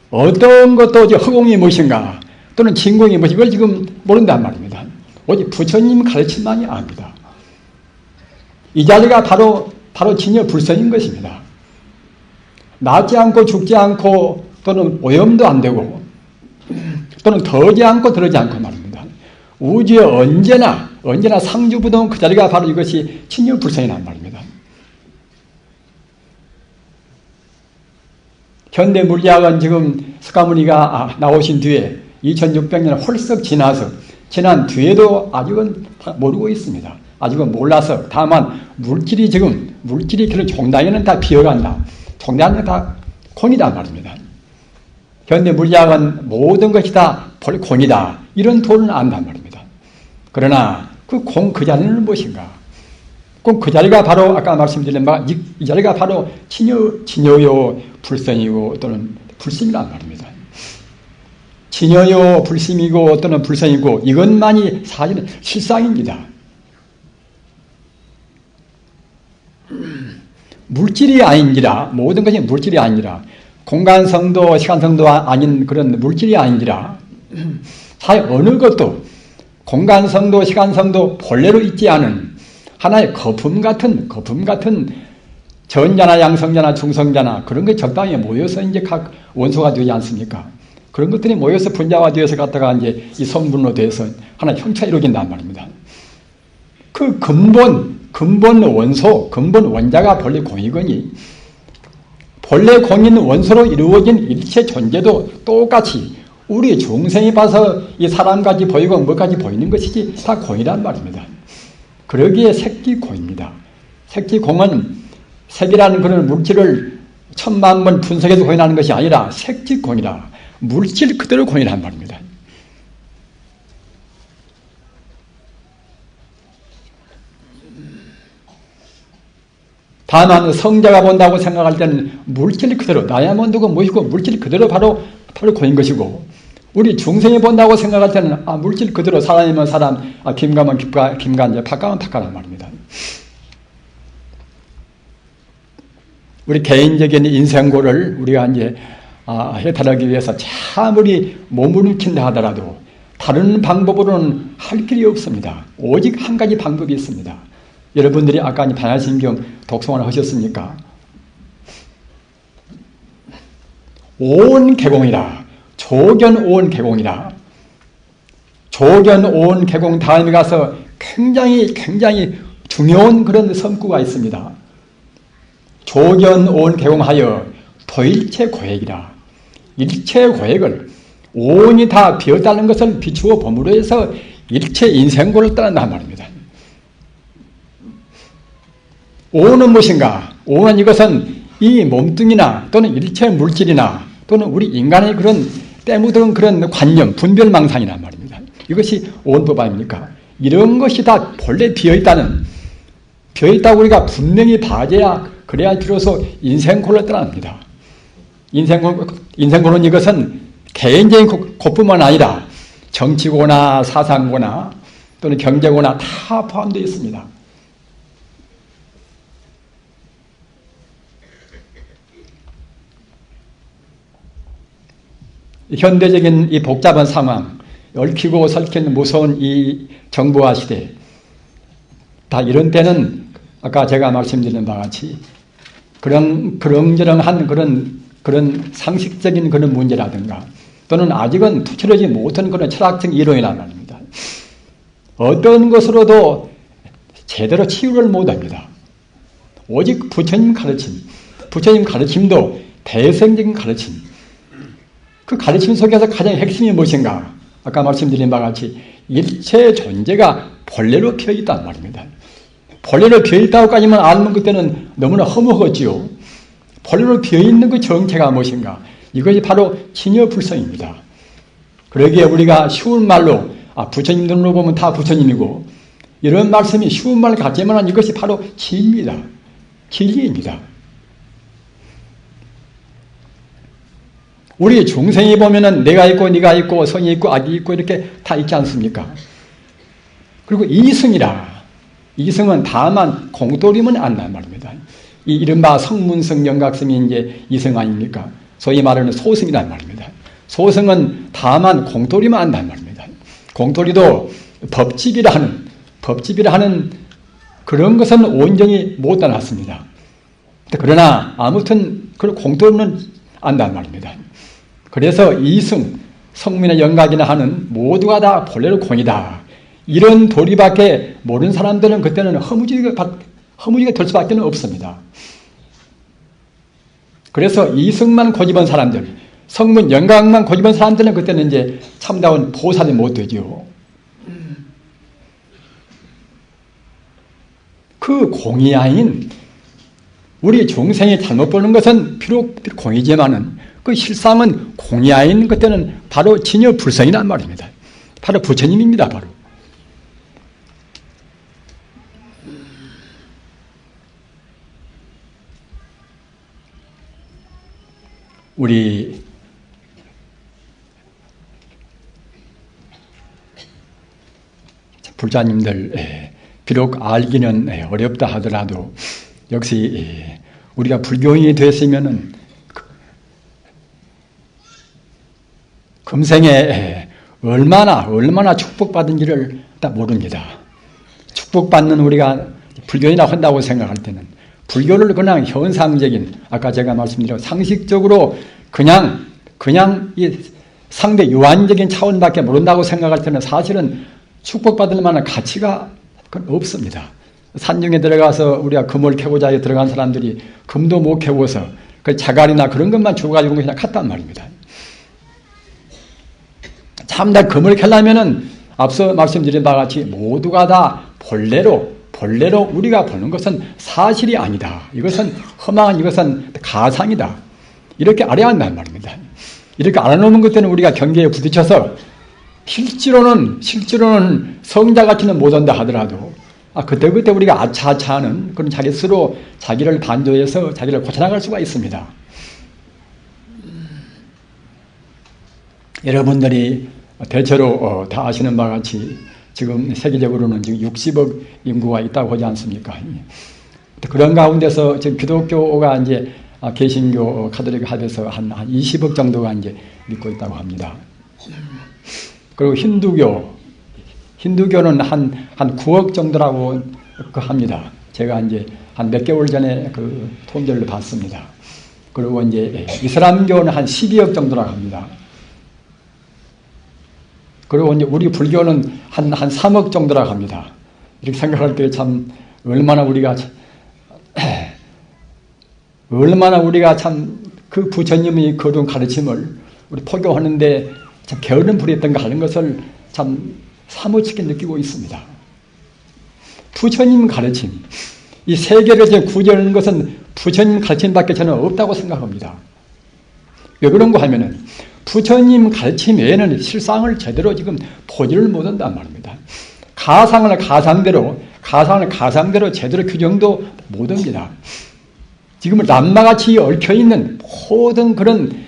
어떤 것도 허공이 무엇인가 또는 진공이 무엇인가 이걸 지금 모른단 말입니다. 오직 부처님 가르침만이 압니다. 이 자리가 바로 진여 불선인 것입니다. 낫지 않고 죽지 않고 또는 오염도 안 되고 또는 더지 않고 덜지 않고 말입니다. 우주에 언제나 상주부동 그 자리가 바로 이것이 친유불성이란 말입니다. 현대 물리학은 지금 석가모니가 나오신 뒤에 2600년 헐썩 지난 뒤에도 아직은 모르고 있습니다. 아직은 몰라서 다만 물질이 그런 종당에는 다 비어간다. 종당에는 다 곤이란 말입니다. 현대 물리학은 모든 것이 다 곤이다. 이런 도를 안단 말입니다. 그러나 그 자리는 무엇인가? 그 자리가 바로 아까 말씀드린 바 이 자리가 바로 진여요 불성이고 또는 불심이란 말입니다. 진여요 불심이고 또는 불성이고 이것만이 사실은 실상입니다. 물질이 아닌지라 모든 것이 물질이 아니라 공간성도 시간성도 아닌 그런 물질이 아닌지라 사실 어느 것도 공간성도 시간성도 본래로 있지 않은 하나의 거품 같은 전자나 양성자나 중성자나 그런 게 적당히 모여서 이제 각 원소가 되지 않습니까? 그런 것들이 모여서 분자화되어서 갖다가 이제 이 성분으로 돼서 하나 형체가 이루어진단 말입니다. 그 근본 원소, 근본 원자가 본래 공이거니 본래 공인 원소로 이루어진 일체 존재도 똑같이 우리 중생이 봐서 이 사람까지 보이고 뭐까지 보이는 것이지 다 공이란 말입니다. 그러기에 색기공입니다. 색기공은 색이라는 그런 물질을 천만 번 분석해서 공인하는 것이 아니라 색지공이라 물질 그대로 공인한 말입니다. 다만 성자가 본다고 생각할 때는 물질 그대로 다이아몬드가 무엇이고 물질 그대로 바로 공인 것이고 우리 중생이 본다고 생각할 때는 물질 그대로 사람이면 사람, 김가면 김간, 팥가면 팥가란 말입니다. 우리 개인적인 인생고를 우리가 이제 해탈하기 위해서 아무리 몸을 일으킨다 하더라도 다른 방법으로는 할 길이 없습니다. 오직 한 가지 방법이 있습니다. 여러분들이 아까 반야심경 독송을 하셨습니까? 온 개공이라. 조견 온 개공이라. 조견 온 개공 다음에 가서 굉장히 중요한 그런 성구가 있습니다. 조견 온 개공하여 도일체 고액이라. 일체 고액을 온이 다 비었다는 것을 비추어 봄으로 해서 일체 인생고를 떠난단 말입니다. 온은 무엇인가? 온은 이것은 이 몸뚱이나 또는 일체 물질이나 또는 우리 인간의 그런 때묻은 그런 관념, 분별망상이란 말입니다. 이것이 온법 아닙니까? 이런 것이 다 본래 비어있다고 우리가 분명히 봐줘야 그래야 비로소 인생고를 떠납니다. 인생고는 이것은 개인적인 고뿐만 아니라 정치고나 사상고나 또는 경제고나 다 포함되어 있습니다. 현대적인 이 복잡한 상황, 얽히고 설킨 무서운 이 정보화 시대, 다 이런 때는 아까 제가 말씀드린 바와 같이 그런저런한 그런 상식적인 그런 문제라든가 또는 아직은 투철하지 못한 그런 철학적 이론이란 말입니다. 어떤 것으로도 제대로 치유를 못합니다. 오직 부처님 가르침도 대성적인 가르침, 그 가르침 속에서 가장 핵심이 무엇인가? 아까 말씀드린 바와 같이 일체 존재가 본래로 비어있단 말입니다. 본래로 비어있다고까지만 알면 그때는 너무나 허무하겠지요. 본래로 비어있는 그 정체가 무엇인가? 이것이 바로 진여불성입니다. 그러기에 우리가 쉬운 말로 부처님 눈으로 보면 다 부처님이고 이런 말씀이 쉬운 말 같지만 이것이 바로 진리입니다. 진리입니다. 우리 중생이 보면은 내가 있고 네가 있고 성이 있고 악이 있고 이렇게 다 있지 않습니까? 그리고 이승은 다만 공돌이면 안단 말입니다. 이 이른바 성문성 영각성이 이제 이승 아닙니까? 소위 말하는 소승이란 말입니다. 소승은 다만 공돌이면 안단 말입니다. 공돌이도 법집이라 하는 그런 것은 온전히 못 따놨습니다. 그러나 아무튼 그 공돌이는 안단 말입니다. 그래서 이승, 성민의 영각이나 하는 모두가 다 본래로 공이다. 이런 도리밖에 모르는 사람들은 그때는 허무지게 될 수밖에 없습니다. 그래서 이승만 고집한 사람들, 성문 영광만 고집한 사람들은 그때는 이제 참다운 보살이 못 되죠. 그 공이 아닌 우리 중생이 잘못 보는 것은 비록 공이지만은 그 실상은 공이 아닌 그때는 바로 진여 불성이란 말입니다. 바로 부처님입니다. 바로. 우리 불자님들 비록 알기는 어렵다 하더라도 역시 우리가 불교인이 됐으면은 금생에 얼마나 축복받은지를 다 모릅니다. 축복받는 우리가 불교인이라고 한다고 생각할 때는 불교를 그냥 현상적인, 아까 제가 말씀드린 상식적으로 그냥 이 상대 유한적인 차원밖에 모른다고 생각할 때는 사실은 축복받을 만한 가치가 없습니다. 산중에 들어가서 우리가 금을 캐고자 해 들어간 사람들이 금도 못 캐고서 그 자갈이나 그런 것만 주워가지고 그냥 갔단 말입니다. 참다 금을 캐려면은 앞서 말씀드린 바와 같이 모두가 다 본래로 우리가 보는 것은 사실이 아니다. 이것은 허망한, 이것은 가상이다. 이렇게 알아야 한단 말입니다. 이렇게 알아놓는 것 때는 우리가 경계에 부딪혀서 실제로는 성자같이는 못한다 하더라도 그때 우리가 아차아차하는 그런 자기 스스로 자기를 반조해서 자기를 고쳐나갈 수가 있습니다. 여러분들이 대체로 다 아시는 바와 같이 지금 세계적으로는 지금 60억 인구가 있다고 하지 않습니까? 그런 가운데서 지금 기독교가 이제 개신교, 카톨릭 합해서 한 20억 정도가 이제 믿고 있다고 합니다. 그리고 힌두교는 한 9억 정도라고 합니다. 제가 이제 한 몇 개월 전에 그 통계를 봤습니다. 그리고 이제 이슬람교는 한 12억 정도라고 합니다. 그리고 이제 우리 불교는 한 3억 정도라고 합니다. 이렇게 생각할 때 참 얼마나 우리가 참 그 부처님의 거룩한 가르침을 우리 포교하는데 참 게으름 부렸던가 하는 것을 참 사무치게 느끼고 있습니다. 부처님 가르침, 이 세계를 이제 구제하는 것은 부처님 가르침밖에 저는 없다고 생각합니다. 왜 그런가 하면은 부처님 가르침 외에는 실상을 제대로 지금 보지를 못한단 말입니다. 가상을 가상대로 제대로 규정도 못합니다. 지금 람마같이 얽혀있는 모든 그런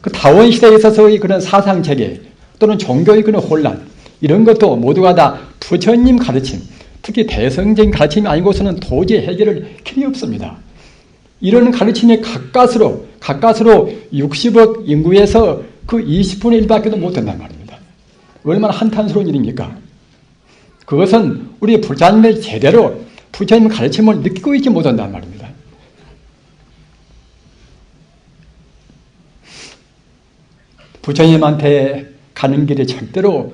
그 다원 시대에 있어서의 그런 사상체계 또는 종교의 그런 혼란, 이런 것도 모두가 다 부처님 가르침, 특히 대성적인 가르침이 아니고서는 도저히 해결할 길이 없습니다. 이런 가르침이 가까스로 60억 인구에서 그 20분의 1밖에도 못 된단 말입니다. 얼마나 한탄스러운 일입니까? 그것은 우리 불자님의 제대로 부처님 가르침을 느끼고 있지 못한단 말입니다. 부처님한테 가는 길이 절대로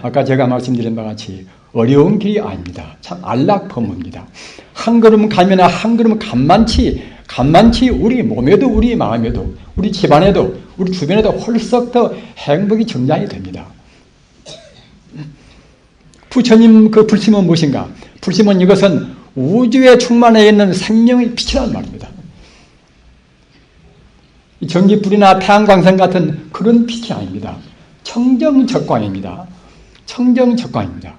아까 제가 말씀드린 바와 같이 어려운 길이 아닙니다. 참 안락범입니다. 한 걸음 가면 한 걸음 간만치 우리 몸에도 우리 마음에도 우리 집안에도 우리 주변에도 홀썩 더 행복이 증량이 됩니다. 부처님 그 불심은 무엇인가? 불심은 이것은 우주에 충만해 있는 생명의 빛이라는 말입니다. 전기불이나 태양광선 같은 그런 빛이 아닙니다. 청정적광입니다. 청정적광입니다.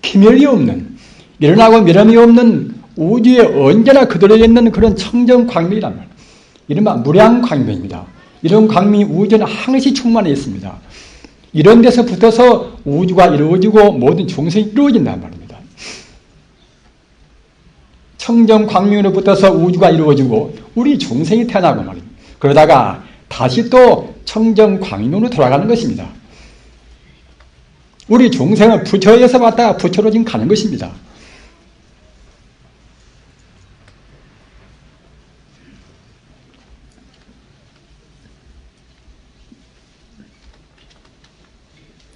기멸이 없는, 일어나고 미련이 없는 우주에 언제나 그대로 있는 그런 청정광명이란 말입니다. 이른바 무량광명입니다. 이런 광명이 우주에는 항시 충만해 있습니다. 이런 데서 붙어서 우주가 이루어지고 모든 중생이 이루어진단 말입니다. 청정광명으로 붙어서 우주가 이루어지고 우리 중생이 태어나고 말입니다. 그러다가 다시 또 청정광명으로 돌아가는 것입니다. 우리 중생은 부처에서 왔다가 부처로 지금 가는 것입니다.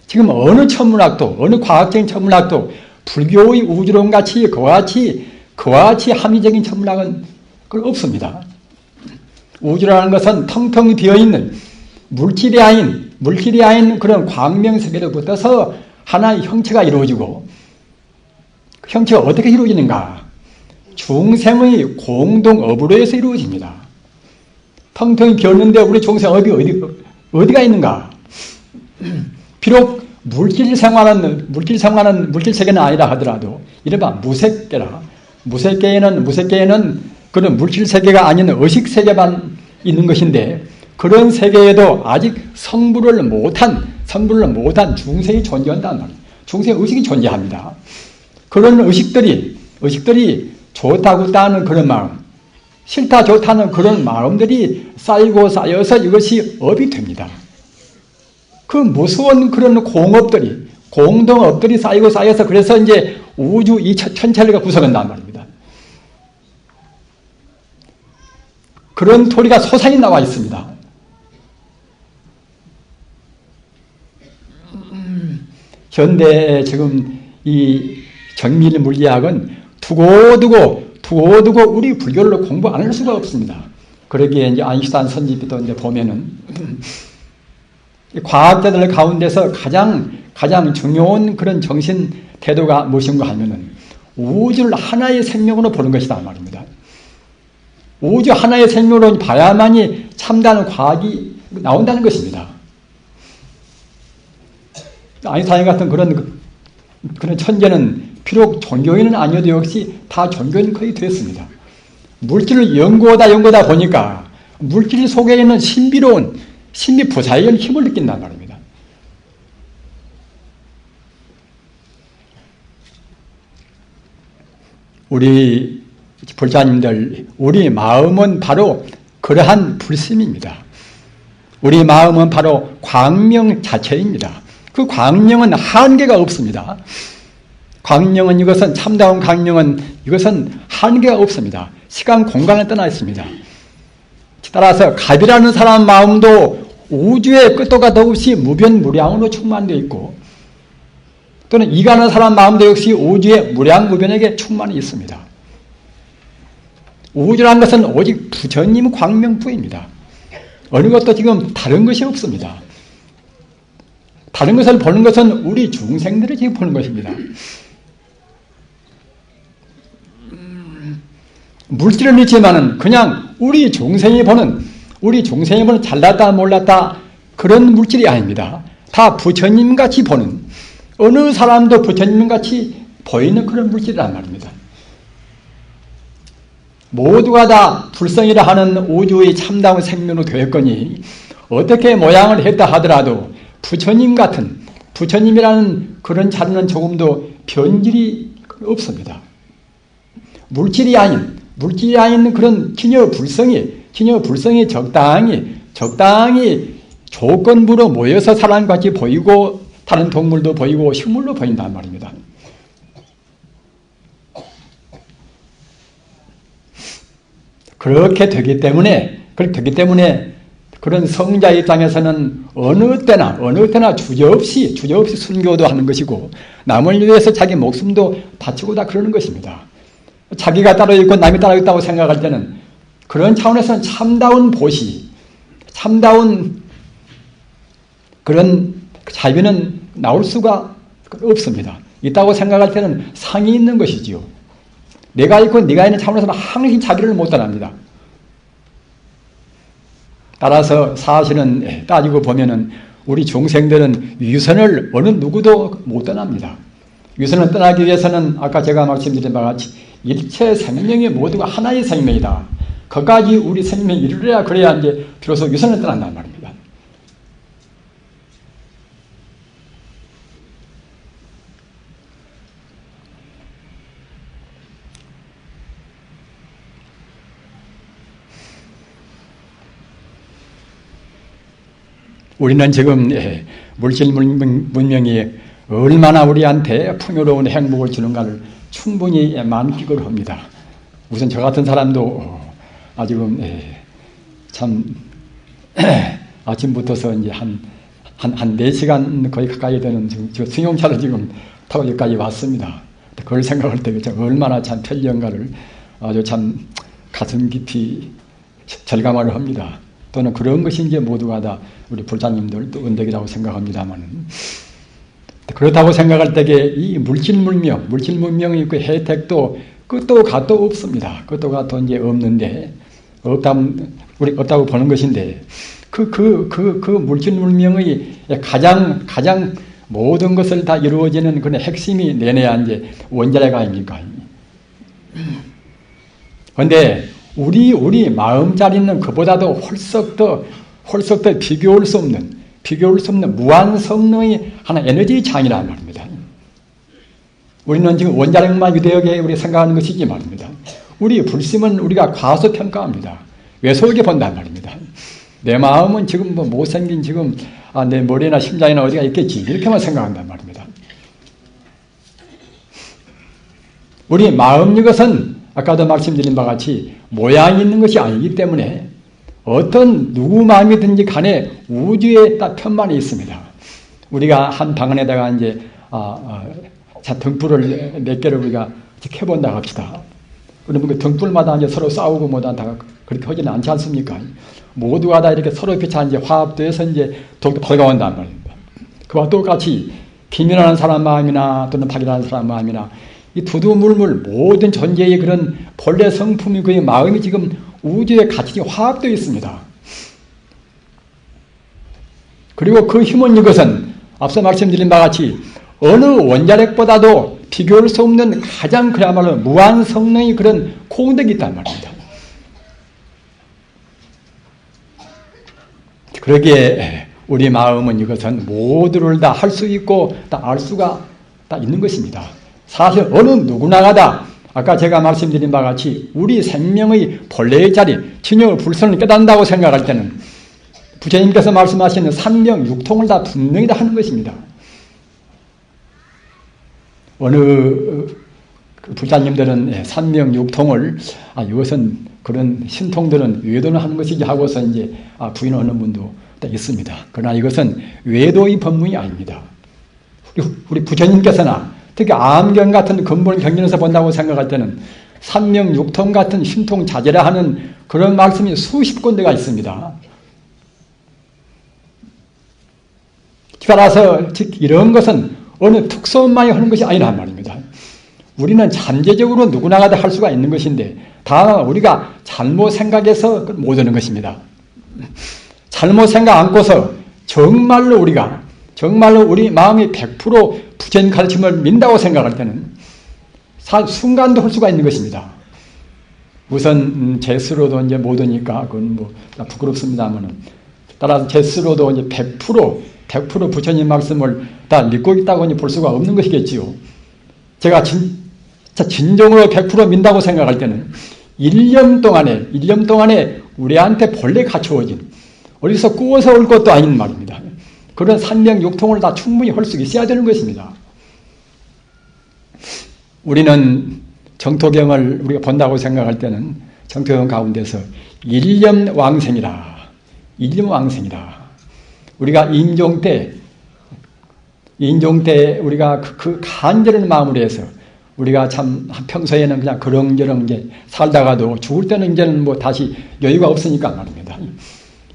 지금 어느 천문학도, 어느 과학적인 천문학도 불교의 우주론 같이 그와 같이 합리적인 천문학은 없습니다. 우주라는 것은 텅텅 비어있는 물질이 아닌 그런 광명세계로부터서 하나의 형체가 이루어지고, 그 형체가 어떻게 이루어지는가? 중생의 공동업으로 해서 이루어집니다. 텅텅 비었는데 우리 중생업이 어디가 있는가? 비록 물질 생활은 물질 세계는 아니라 하더라도 이른바 무색계에는 그런 물질 세계가 아닌 의식 세계만 있는 것인데, 그런 세계에도 아직 성불을 못한 중생이 존재한단 말이에요. 중생의 의식이 존재합니다. 그런 의식들이 좋다고 따는 그런 마음, 싫다 좋다는 그런 마음들이 쌓여서 이것이 업이 됩니다. 그 무서운 그런 공동업들이 쌓여서 그래서 이제 우주 이 천체를 구성한단 말입니다. 그런 토리가 소상히 나와 있습니다. 현대 지금 이 정밀 물리학은 두고두고 우리 불교를 공부 안 할 수가 없습니다. 그러기에 이제 아인슈타인 선지비도 이제 보면은 과학자들 가운데서 가장 중요한 그런 정신 태도가 무엇인가 하면은 우주를 하나의 생명으로 보는 것이다 말입니다. 우주 하나의 생명으로 봐야만이 참다는 과학이 나온다는 것입니다. 아인슈타인 같은 그런 천재는 비록 종교인은 아니어도 역시 다 종교인 거의 됐습니다. 물질을 연구하다 보니까 물질 속에 있는 신비로운 신비부사의 힘을 느낀단 말입니다. 우리 불자님들, 우리 마음은 바로 그러한 불심입니다. 우리 마음은 바로 광명 자체입니다. 그 광명은 한계가 없습니다. 광명은 이것은 참다운 광명은 이것은 한계가 없습니다. 시간 공간을 떠나 있습니다. 따라서 갑이라는 사람 마음도 우주의 끝도 가도 없이 무변무량으로 충만되어 있고, 또는 이가는 사람 마음도 역시 우주의 무량무변에게 충만히 있습니다. 우주라는 것은 오직 부처님 광명뿐입니다. 어느 것도 지금 다른 것이 없습니다. 다른 것을 보는 것은 우리 중생들을 지금 보는 것입니다. 물질은 있지만은 그냥 우리 중생이 보는 잘났다 몰랐다 그런 물질이 아닙니다. 다 부처님같이 보는, 어느 사람도 부처님같이 보이는 그런 물질이란 말입니다. 모두가 다 불성이라 하는 우주의 참다운 생명으로 되었거니 어떻게 모양을 했다 하더라도 부처님이라는 그런 자리는 조금도 변질이 없습니다. 물질이 아닌 그런 기녀 불성이 적당히 조건부로 모여서 사람같이 보이고 다른 동물도 보이고 식물도 보인단 말입니다. 그렇게 되기 때문에 그런 성자 입장에서는 어느 때나 주저없이 순교도 하는 것이고, 남을 위해서 자기 목숨도 바치고 다 그러는 것입니다. 자기가 따로 있고 남이 따로 있다고 생각할 때는 그런 차원에서는 참다운 보시, 참다운 그런 자비는 나올 수가 없습니다. 있다고 생각할 때는 상이 있는 것이지요. 내가 있고 네가 있는 차원에서는 항상 자비를 못 떠납니다. 따라서 사실은 따지고 보면은 우리 중생들은 위선을 어느 누구도 못 떠납니다. 위선을 떠나기 위해서는 아까 제가 말씀드린 바와 같이 일체 생명이 모두가 하나의 생명이다. 거기까지 우리 생명이 이르러야 그래야 이제 비로소 위선을 떠난단 말입니다. 우리는 지금 물질 문명이 얼마나 우리한테 풍요로운 행복을 주는가를 충분히 만끽을 합니다. 우선 저 같은 사람도 지금 참 아침부터서 이제 한 한 4시간 거의 가까이 되는 지금 승용차를 지금 타고 여기까지 왔습니다. 그걸 생각할 때 얼마나 참 편리한가를 아주 참 가슴 깊이 절감을 합니다. 또는 그런 것이 이제 모두가 다 우리 불자님들 또 은덕이라고 생각합니다만, 그렇다고 생각할 때에 이 물질 문명의 그 혜택도 끝도 갓도 없습니다. 끝도 갓도 이제 없는데, 우리 없다고 보는 것인데, 그 물질 문명의 가장 모든 것을 다 이루어지는 그런 핵심이 내내야 이제 원자력 아닙니까? 그런데 우리 마음자리는 그보다도 홀썩 더 비교할 수 없는 무한 성능의 하나 에너지 장이란 말입니다. 우리는 지금 원자력만 유대하게 우리 생각하는 것이지 말입니다. 우리 불심은 우리가 과소평가합니다. 왜소하게 본단 말입니다. 내 마음은 지금 뭐 못생긴 지금 내 머리나 심장이나 어디가 있겠지 이렇게만 생각한단 말입니다. 우리 마음 이것은 아까도 말씀드린 바와 같이 모양이 있는 것이 아니기 때문에 어떤 누구 마음이든지 간에 우주에 딱 편만이 있습니다. 우리가 한 방 안에다가 이제 등불을 몇 개를 우리가 켜본다 합시다. 그러면 그 등불마다 이제 서로 싸우고 뭐다 다 그렇게 하지는 않지 않습니까? 모두가 다 이렇게 서로 빛이 이제 화합돼서 이제 더욱더 밝아온단 말입니다. 그와 똑같이 기민하는 사람 마음이나 또는 박일하는 사람 마음이나 이 두두물물 모든 존재의 그런 본래 성품이 그의 마음이 지금 우주에 같이 화합되어 있습니다. 그리고 그 힘은 이것은 앞서 말씀드린 바와 같이 어느 원자력보다도 비교할 수 없는 가장 그야말로 무한 성능의 그런 공덕이 있단 말입니다. 그러기에 우리 마음은 이것은 모두를 다 할 수 있고 다 알 수가 다 있는 것입니다. 사실 어느 누구나가 다 아까 제가 말씀드린 바와 같이 우리 생명의 본래의 자리, 진여 불선을 깨닫는다고 생각할 때는 부처님께서 말씀하시는 삼명육통을 다 분명히 다 하는 것입니다. 어느 부자님들은 삼명육통을 이것은 그런 신통들은 외도는 하는 것이지 하고서 이제 부인하는 분도 있습니다. 그러나 이것은 외도의 법문이 아닙니다. 우리 부처님께서나 특히 암경 같은 근본 경전에서 본다고 생각할 때는 삼명육통 같은 신통자제라 하는 그런 말씀이 수십 군데가 있습니다. 따라서 즉 이런 것은 어느 특수만이 하는 것이 아니란 말입니다. 우리는 잠재적으로 누구나가 다 할 수가 있는 것인데 다만 우리가 잘못 생각해서 못하는 것입니다. 잘못 생각 않고서 정말로 우리 마음이 100% 부처님 가르침을 민다고 생각할 때는 순간도 할 수가 있는 것입니다. 우선 제 스스로도 이제 못하니까 그건 뭐 부끄럽습니다만은 따라서 제 스스로도 이제 100% 부처님 말씀을 다 믿고 있다고 볼 수가 없는 것이겠지요. 제가 진정으로 100% 민다고 생각할 때는 1년 동안에 우리한테 본래 갖추어진 어디서 꾸어서 올 것도 아닌 말입니다. 그런 삼명육통을 다 충분히 할 수 있어야 되는 것입니다. 우리는 정토경을 우리가 본다고 생각할 때는 정토경 가운데서 일념왕생이라. 우리가 인종 때 우리가 그 간절한 마음으로 해서 우리가 참 평소에는 그냥 그렁저렁 이제 살다가도 죽을 때는 이제는 뭐 다시 여유가 없으니까 말입니다.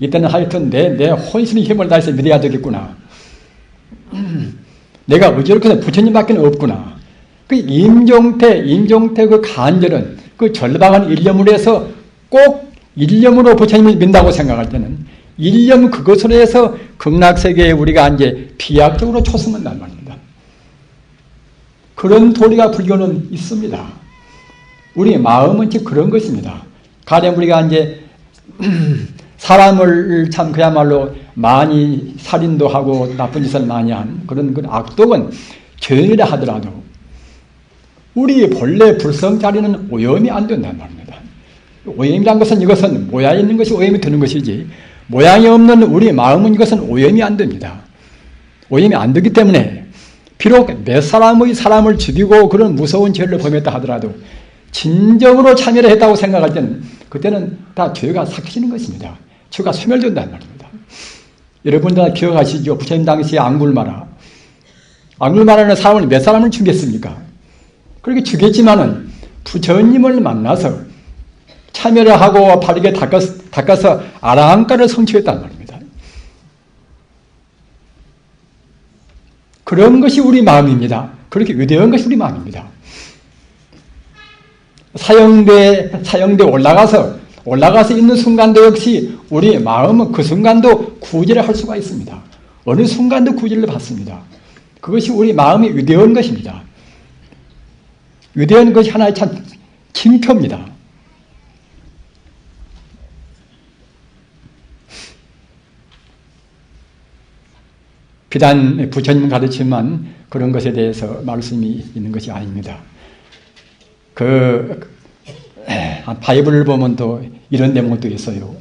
이때는 하여튼 내 혼신의 힘을 다해서 믿어야 되겠구나. 내가 어저께서 부처님밖에 없구나. 그 임종태 그 간절은 그 절박한 일념으로 해서 꼭 일념으로 부처님을 믿는다고 생각할 때는 일념 그것으로 해서 극락세계에 우리가 이제 비약적으로 초승한단 말입니다. 그런 도리가 불교는 있습니다. 우리 마음은 즉 그런 것입니다. 가령 우리가 이제 사람을 참 그야말로 많이 살인도 하고 나쁜 짓을 많이 한 그런 악독은 죄인이라 하더라도 우리 본래 불성자리는 오염이 안 된단 말입니다. 오염이란 것은 이것은 모양이 있는 것이 오염이 되는 것이지 모양이 없는 우리 마음은 이것은 오염이 안 됩니다. 오염이 안 되기 때문에 비록 몇 사람을 죽이고 그런 무서운 죄를 범했다 하더라도 진정으로 참여를 했다고 생각할 때는 그때는 다 죄가 삭혀지는 것입니다. 죄가 소멸된다는 말입니다. 여러분 다 기억하시죠? 부처님 당시에 앙굴마라. 앙굴마라는 사람을 몇 사람을 죽였습니까? 그렇게 죽였지만은 부처님을 만나서 참여를 하고 바르게 닦아서 아라한가를 성취했단 말입니다. 그런 것이 우리 마음입니다. 그렇게 위대한 것이 우리 마음입니다. 사형대에 올라가서 있는 순간도 역시 우리 마음은 그 순간도 구제를 할 수가 있습니다. 어느 순간도 구제를 받습니다. 그것이 우리 마음이 위대한 것입니다. 위대한 것이 하나의 참 징표입니다. 비단 부처님 가르침만 그런 것에 대해서 말씀이 있는 것이 아닙니다. 바이블을 보면 또 이런 내용도 있어요.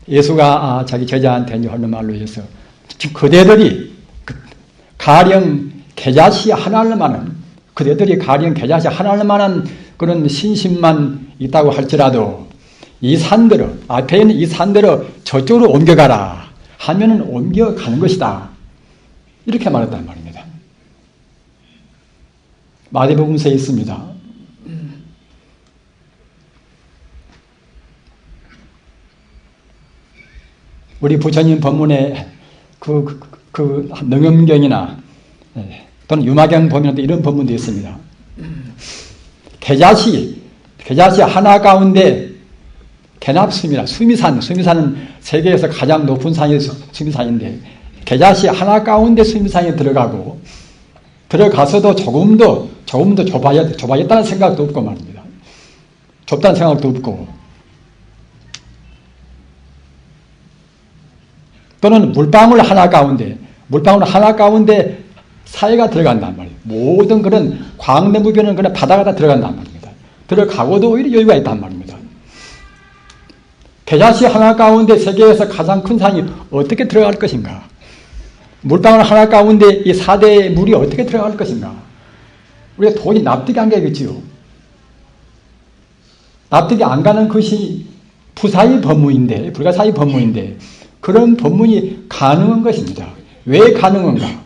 예수가 자기 제자한테 하는 말로 해서 지금 그대들이 가령 겨자씨 하나만한 그런 신심만 있다고 할지라도 앞에 있는 이 산들을 저쪽으로 옮겨가라 하면은 옮겨가는 것이다. 이렇게 말했단 말입니다. 마태복음서에 있습니다. 우리 부처님 법문에 능엄경이나 또는 유마경 보면 이런 법문도 있습니다. 겨자씨 하나 가운데 개납수미라. 수미산은 세계에서 가장 높은 산이 수미산인데 겨자씨 하나 가운데 수미산에 들어가서도 조금도 좁아졌다는 생각도 없고 말입니다. 좁다는 생각도 없고 또는 물방울 하나 가운데 사이가 들어간단 말이에요. 모든 그런 광대무변은 그런 바다가 다 들어간단 말입니다. 들어가고도 오히려 여유가 있단 말입니다. 겨자씨 하나 가운데 세계에서 가장 큰 산이 어떻게 들어갈 것인가? 물방울 하나 가운데 이 4대의 물이 어떻게 들어갈 것인가? 우리가 도저히 납득이 안 가겠지요. 납득이 안 가는 것이 불가사의 법문인데 그런 법문이 가능한 것입니다. 왜 가능한가?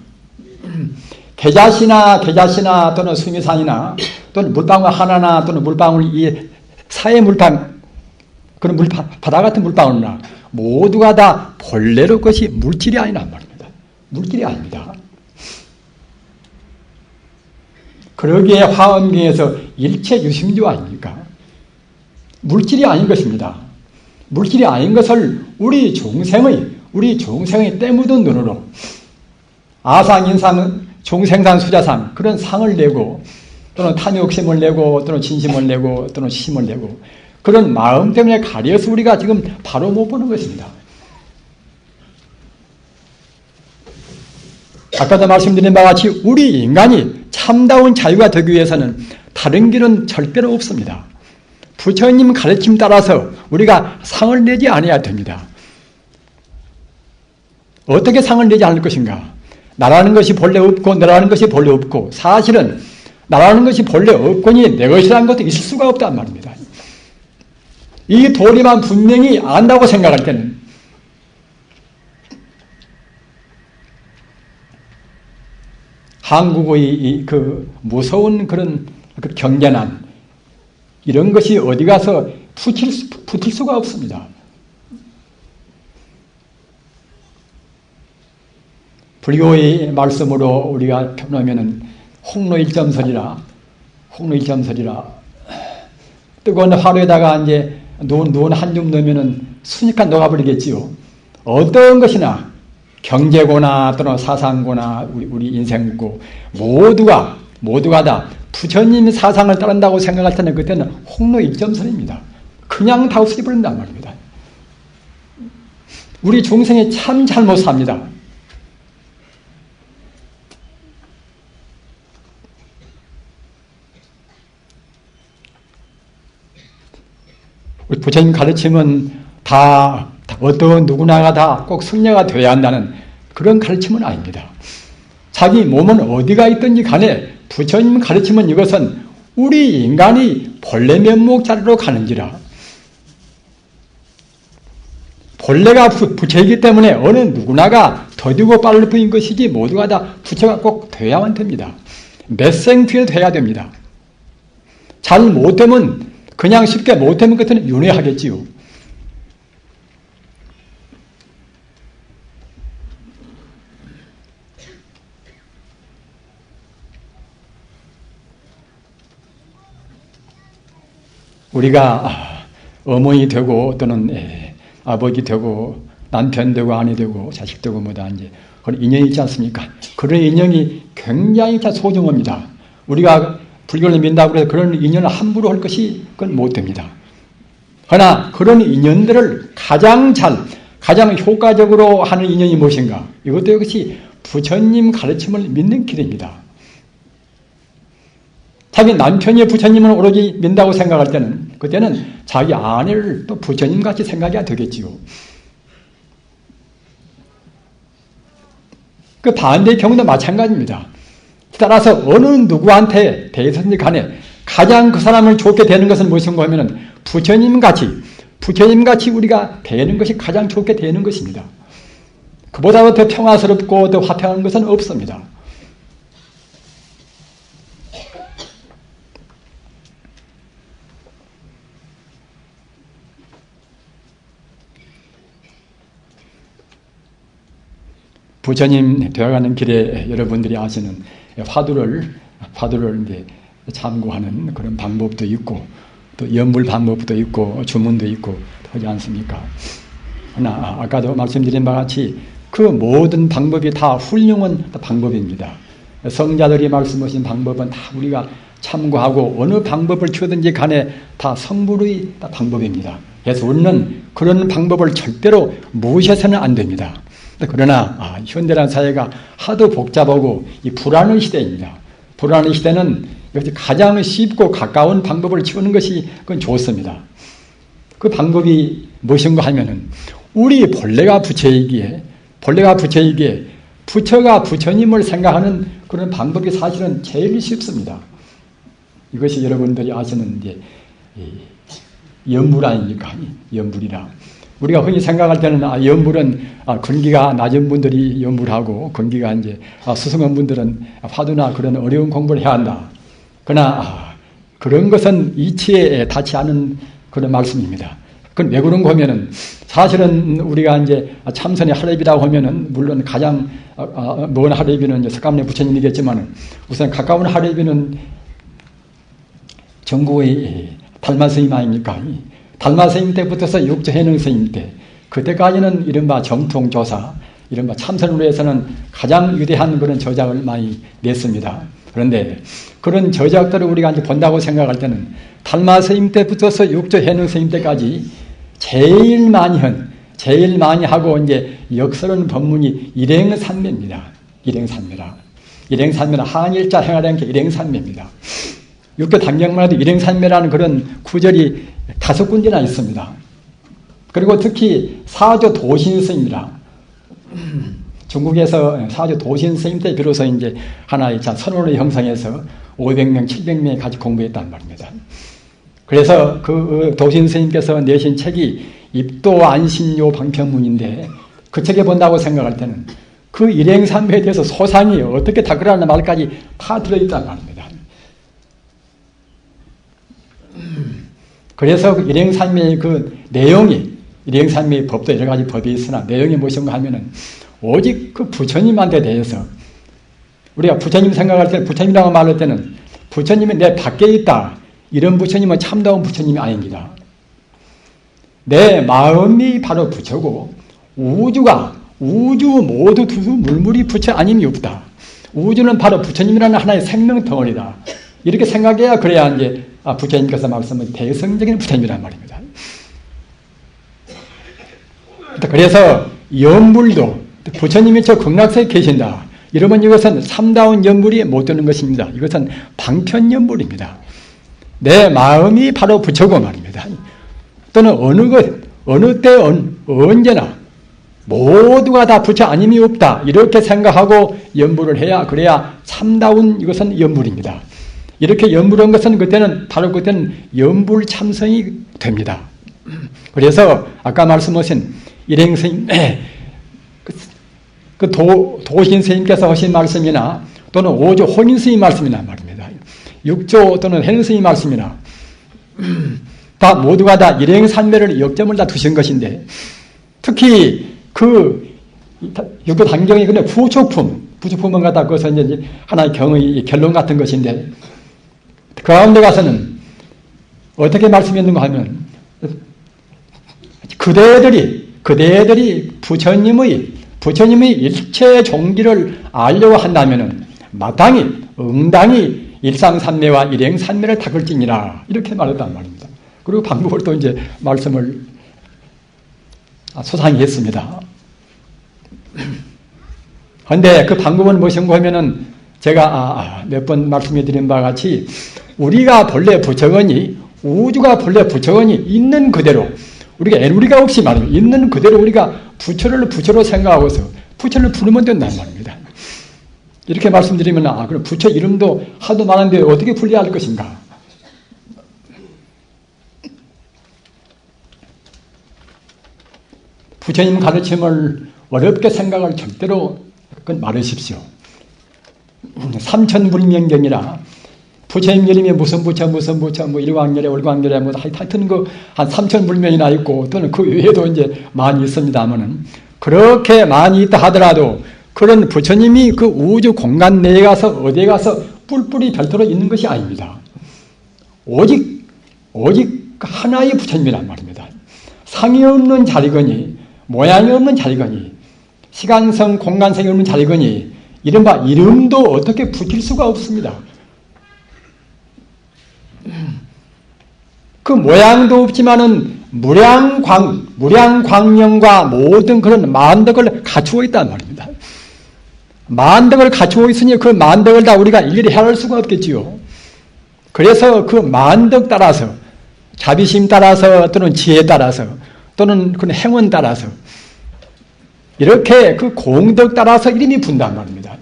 겨자씨나 또는 수미산이나 또는 물방울 하나나 또는 물방울 이 사의 물방 그런 바다 같은 물방울이나 모두가 다 본래로 것이 물질이 아니란 말입니다. 물질이 아닙니다. 그러기에 화엄경에서 일체 유심주 아닙니까? 물질이 아닌 것입니다. 물질이 아닌 것을 우리 종생의 때묻은 눈으로 아상, 인상, 종생산, 수자상 그런 상을 내고 또는 탐욕심을 내고 또는 진심을 내고 또는 시심을 내고 그런 마음 때문에 가려서 우리가 지금 바로 못 보는 것입니다. 아까도 말씀드린 바와 같이 우리 인간이 참다운 자유가 되기 위해서는 다른 길은 절대로 없습니다. 부처님 가르침 따라서 우리가 상을 내지 않아야 됩니다. 어떻게 상을 내지 않을 것인가? 나라는 것이 본래 없고 너라는 것이 본래 없고 사실은 나라는 것이 본래 없거니 내 것이라는 것도 있을 수가 없단 말입니다. 이 도리만 분명히 안다고 생각할 때는 한국의 그 무서운 그런 경계난 이런 것이 어디 가서 붙을 수가 없습니다. 불교의 말씀으로 우리가 표현하면은 홍로일점설이라 뜨거운 화로에다가 이제 눈 한 줌 넣으면은 순식간 녹아버리겠지요. 어떤 것이나 경제고나 또는 사상고나 우리 인생고 모두가 다 부처님 사상을 따른다고 생각할 때는 그때는 홍로일점설입니다. 그냥 다 없어져버린단 말입니다. 우리 중생이 참 잘못 삽니다. 우리 부처님 가르침은 다 어떤 누구나가 다 꼭 승려가 되어야 한다는 그런 가르침은 아닙니다. 자기 몸은 어디가 있든지 간에 부처님 가르침은 이것은 우리 인간이 본래 면목 자리로 가는지라 본래가 부처이기 때문에 어느 누구나가 더디고 빠를 뿐인 것이지 모두가 다 부처가 꼭 돼야만 됩니다. 몇 생 뒤에 돼야 됩니다. 잘 못되면 그냥 쉽게 못되면 그때는 윤회하겠지요. 우리가 어머니 되고 또는 아버지 되고 남편 되고 아내 되고 자식 되고 뭐다 이제 그런 인연이 있지 않습니까? 그런 인연이 굉장히 소중합니다. 우리가 불교를 믿는다고 해서 그런 인연을 함부로 할 것이 그건 못 됩니다. 그러나 그런 인연들을 가장 효과적으로 하는 인연이 무엇인가? 이것도 역시 부처님 가르침을 믿는 길입니다. 자기 남편이 부처님을 오로지 믿는다고 생각할 때는 그때는 자기 아내를 또 부처님같이 생각해야 되겠지요. 그 반대의 경우도 마찬가지입니다. 따라서 어느 누구한테 대해서든지 간에 가장 그 사람을 좋게 되는 것은 무엇인가 하면은 부처님같이 우리가 되는 것이 가장 좋게 되는 것입니다. 그보다 더 평화스럽고 더 화평한 것은 없습니다. 부처님 되어가는 길에 여러분들이 아시는 화두를 이제 참고하는 그런 방법도 있고, 또 연물 방법도 있고, 주문도 있고, 하지 않습니까? 그러나 아까도 말씀드린 바와 같이 그 모든 방법이 다 훌륭한 방법입니다. 성자들이 말씀하신 방법은 다 우리가 참고하고 어느 방법을 취하든지 간에 다 성불의 방법입니다. 그래서 우리는 그런 방법을 절대로 무시해서는 안 됩니다. 그러나 현대라는 사회가 하도 복잡하고 이 불안의 시대입니다. 불안의 시대는 역시 가장 쉽고 가까운 방법을 취하는 것이 그건 좋습니다. 그 방법이 무엇인가 하면은 우리 본래가 부처이기에 부처가 부처님을 생각하는 그런 방법이 사실은 제일 쉽습니다. 이것이 여러분들이 아시는 이제 연불 아닙니까? 연불이라. 우리가 흔히 생각할 때는 연불은 근기가 낮은 분들이 연불하고 근기가 이제 수승한 분들은 화두나 그런 어려운 공부를 해야 한다. 그러나 그런 것은 이치에 닿지 않은 그런 말씀입니다. 그건 왜 그런가 하면은 사실은 우리가 이제 참선의 하랩이라고 하면은 물론 가장 먼 하랩이는 이제 석가모니 부처님이겠지만 우선 가까운 하랩이는 전국의 달마 스님 아닙니까? 달마 스님 때부터서 육조해능 스님 때 그때까지는 이른바 정통조사 이른바 참선으로 해서는 가장 위대한 그런 저작을 많이 냈습니다. 그런데 그런 저작들을 우리가 이제 본다고 생각할 때는 달마 스님 때부터서 육조해능 스님 때까지 제일 많이 하고 이제 역설은 법문이 일행산매입니다. 일행산매라 한일자 행하라는 게 일행산매입니다. 육교 단경만 해도 일행산매라는 그런 구절이 5군데나 있습니다. 그리고 특히 사조 도신스입니다. 중국에서 사조 도신스님 때 비로소 이제 하나의 선원을 형성해서 500명, 700명이 같이 공부했단 말입니다. 그래서 그 도신스님께서 내신 책이 입도안심요 방편문인데 그 책에 본다고 생각할 때는 그 일행산매에 대해서 소상히 어떻게 닦으라는 말까지 다 들어있단 말입니다. 그래서 일행산매의 그 내용이 일행산매의 법도 여러 가지 법이 있으나 내용이 무엇인가 하면은 오직 그 부처님한테 대해서 우리가 부처님 생각할 때 부처님이라고 말할 때는 부처님이 내 밖에 있다 이런 부처님은 참다운 부처님이 아닙니다. 내 마음이 바로 부처고 우주 모두 두수 물물이 부처 아님이 없다. 우주는 바로 부처님이라는 하나의 생명 덩어리다. 이렇게 생각해야 그래야 이제 부처님께서 말씀은 대성적인 부처님이란 말입니다. 그래서 연불도 부처님이 저 극락세에 계신다. 이러면 이것은 참다운 연불이 못 되는 것입니다. 이것은 방편연불입니다. 내 마음이 바로 부처고 말입니다. 또는 어느 때 언제나 모두가 다 부처 아님이 없다. 이렇게 생각하고 연불을 해야 그래야 참다운 이것은 연불입니다. 이렇게 연불한 것은 그때는 연불 참선이 됩니다. 그래서 아까 말씀하신 일행 스님, 그 도신 스님께서 하신 말씀이나 또는 5조 혼인 스님 말씀이나 말입니다. 6조 또는 해능 스님 말씀이나 다 모두가 다 일행산매를 역점을 다 두신 것인데 특히 그 6조 단경이 근데 부처품은 갖다 그것은 이제 하나의 경의 결론 같은 것인데 그 가운데 가서는 어떻게 말씀했는가 하면 그대들이 부처님의 일체 종기를 알려고 한다면은 마땅히 응당히 일상산매와 일행산매를 닦을지니라 이렇게 말했단 말입니다. 그리고 방법을 또 이제 말씀을 소상히 했습니다. 그런데 그 방법은 무엇인가 하면은 제가 몇 번 말씀해 드린 바와 같이 우리가 본래 부처건이 우주가 본래 부처건이 있는 그대로 우리가 애누리가 없이 말이에요. 있는 그대로 우리가 부처를 부처로 생각하고서 부처를 부르면 된다는 말입니다. 이렇게 말씀드리면 그럼 부처 이름도 하도 많은데 어떻게 분리할 것인가? 부처님 가르침을 어렵게 생각을 절대로 말으십시오. 삼천불명경이라 부처님 이름이 무슨 부처 뭐 일광열애 월광열애 뭐 하여튼 그 한 3,000불명이나 있고 또는 그 외에도 이제 많이 있습니다만은 그렇게 많이 있다 하더라도 그런 부처님이 그 우주 공간 내에 가서 어디에 가서 뿔뿔이 별도로 있는 것이 아닙니다. 오직 하나의 부처님이란 말입니다. 상이 없는 자리거니 모양이 없는 자리거니 시간성 공간성이 없는 자리거니 이른바 이름도 어떻게 붙일 수가 없습니다. 그 모양도 없지만은 무량광명과 모든 그런 만덕을 갖추고 있단 말입니다. 만덕을 갖추고 있으니 그 만덕을 다 우리가 일일이 헤아릴 수가 없겠지요. 그래서 그 만덕 따라서 자비심 따라서 또는 지혜 따라서 또는 그 행운 따라서 이렇게 그 공덕 따라서 이름이 분단 말입니다.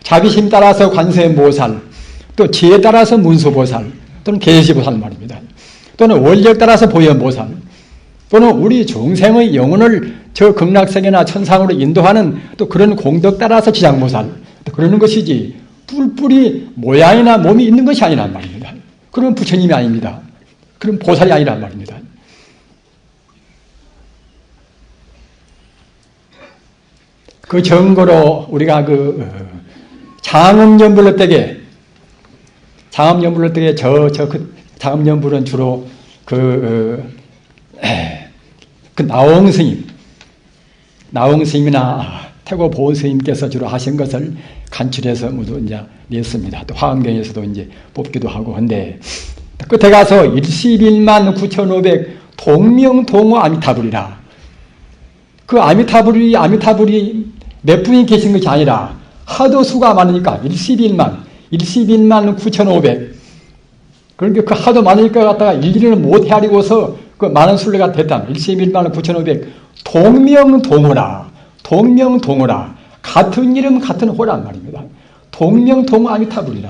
자비심 따라서 관세음보살, 또 지혜 따라서 문수보살, 또는 계시보살 말입니다. 또는 원력 따라서 보현보살, 또는 우리 중생의 영혼을 저 극락세계나 천상으로 인도하는 또 그런 공덕 따라서 지장보살, 그러는 것이지 뿔뿔이 모양이나 몸이 있는 것이 아니란 말입니다. 그런 부처님이 아닙니다. 그런 보살이 아니란 말입니다. 그 정거로 우리가 그 장엄연불로댁에 그 장엄연불은 주로 그 나홍 스님이나 태고 보은 스님께서 주로 하신 것을 간추려서 모두 이제 냈습니다. 또 화엄경에서도 이제 뽑기도 하고 한데 끝에 가서 11만 9,500 동명동호 아미타불이라 그 아미타불이 몇 분이 계신 것이 아니라 하도 수가 많으니까 11만 9,500 그러니까 그 하도 많으니까 갖다가 일일이는 못 헤아리고서 그 많은 순례가 됐다. 11만 9,500 동명동호라 같은 이름 같은 호란 말입니다. 동명동호 아미타불이라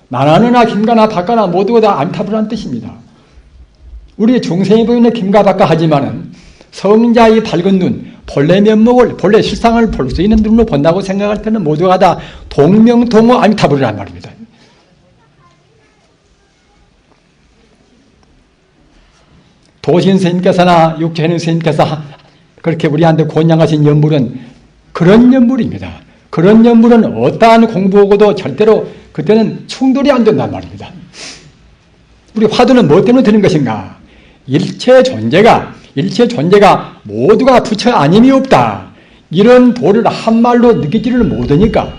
나나느나 김가나 박가나 모두가 다 아미타불이라는 뜻입니다. 우리 중생이 보이는 김가 박가 하지만은 성자의 밝은 눈 본래 면목을 본래 실상을 볼 수 있는 눈으로 본다고 생각할 때는 모두가 다 동명동호 아미타불이란 말입니다. 도신 스님께서나 육체는 스님께서 그렇게 우리한테 권양하신 연불은 그런 연불입니다. 그런 연불은 어떠한 공부하고도 절대로 그때는 충돌이 안 된단 말입니다. 우리 화두는 뭐 때문에 드는 것인가? 일체 존재가 모두가 부처 아님이 없다. 이런 도를 한말로 느끼지를 못하니까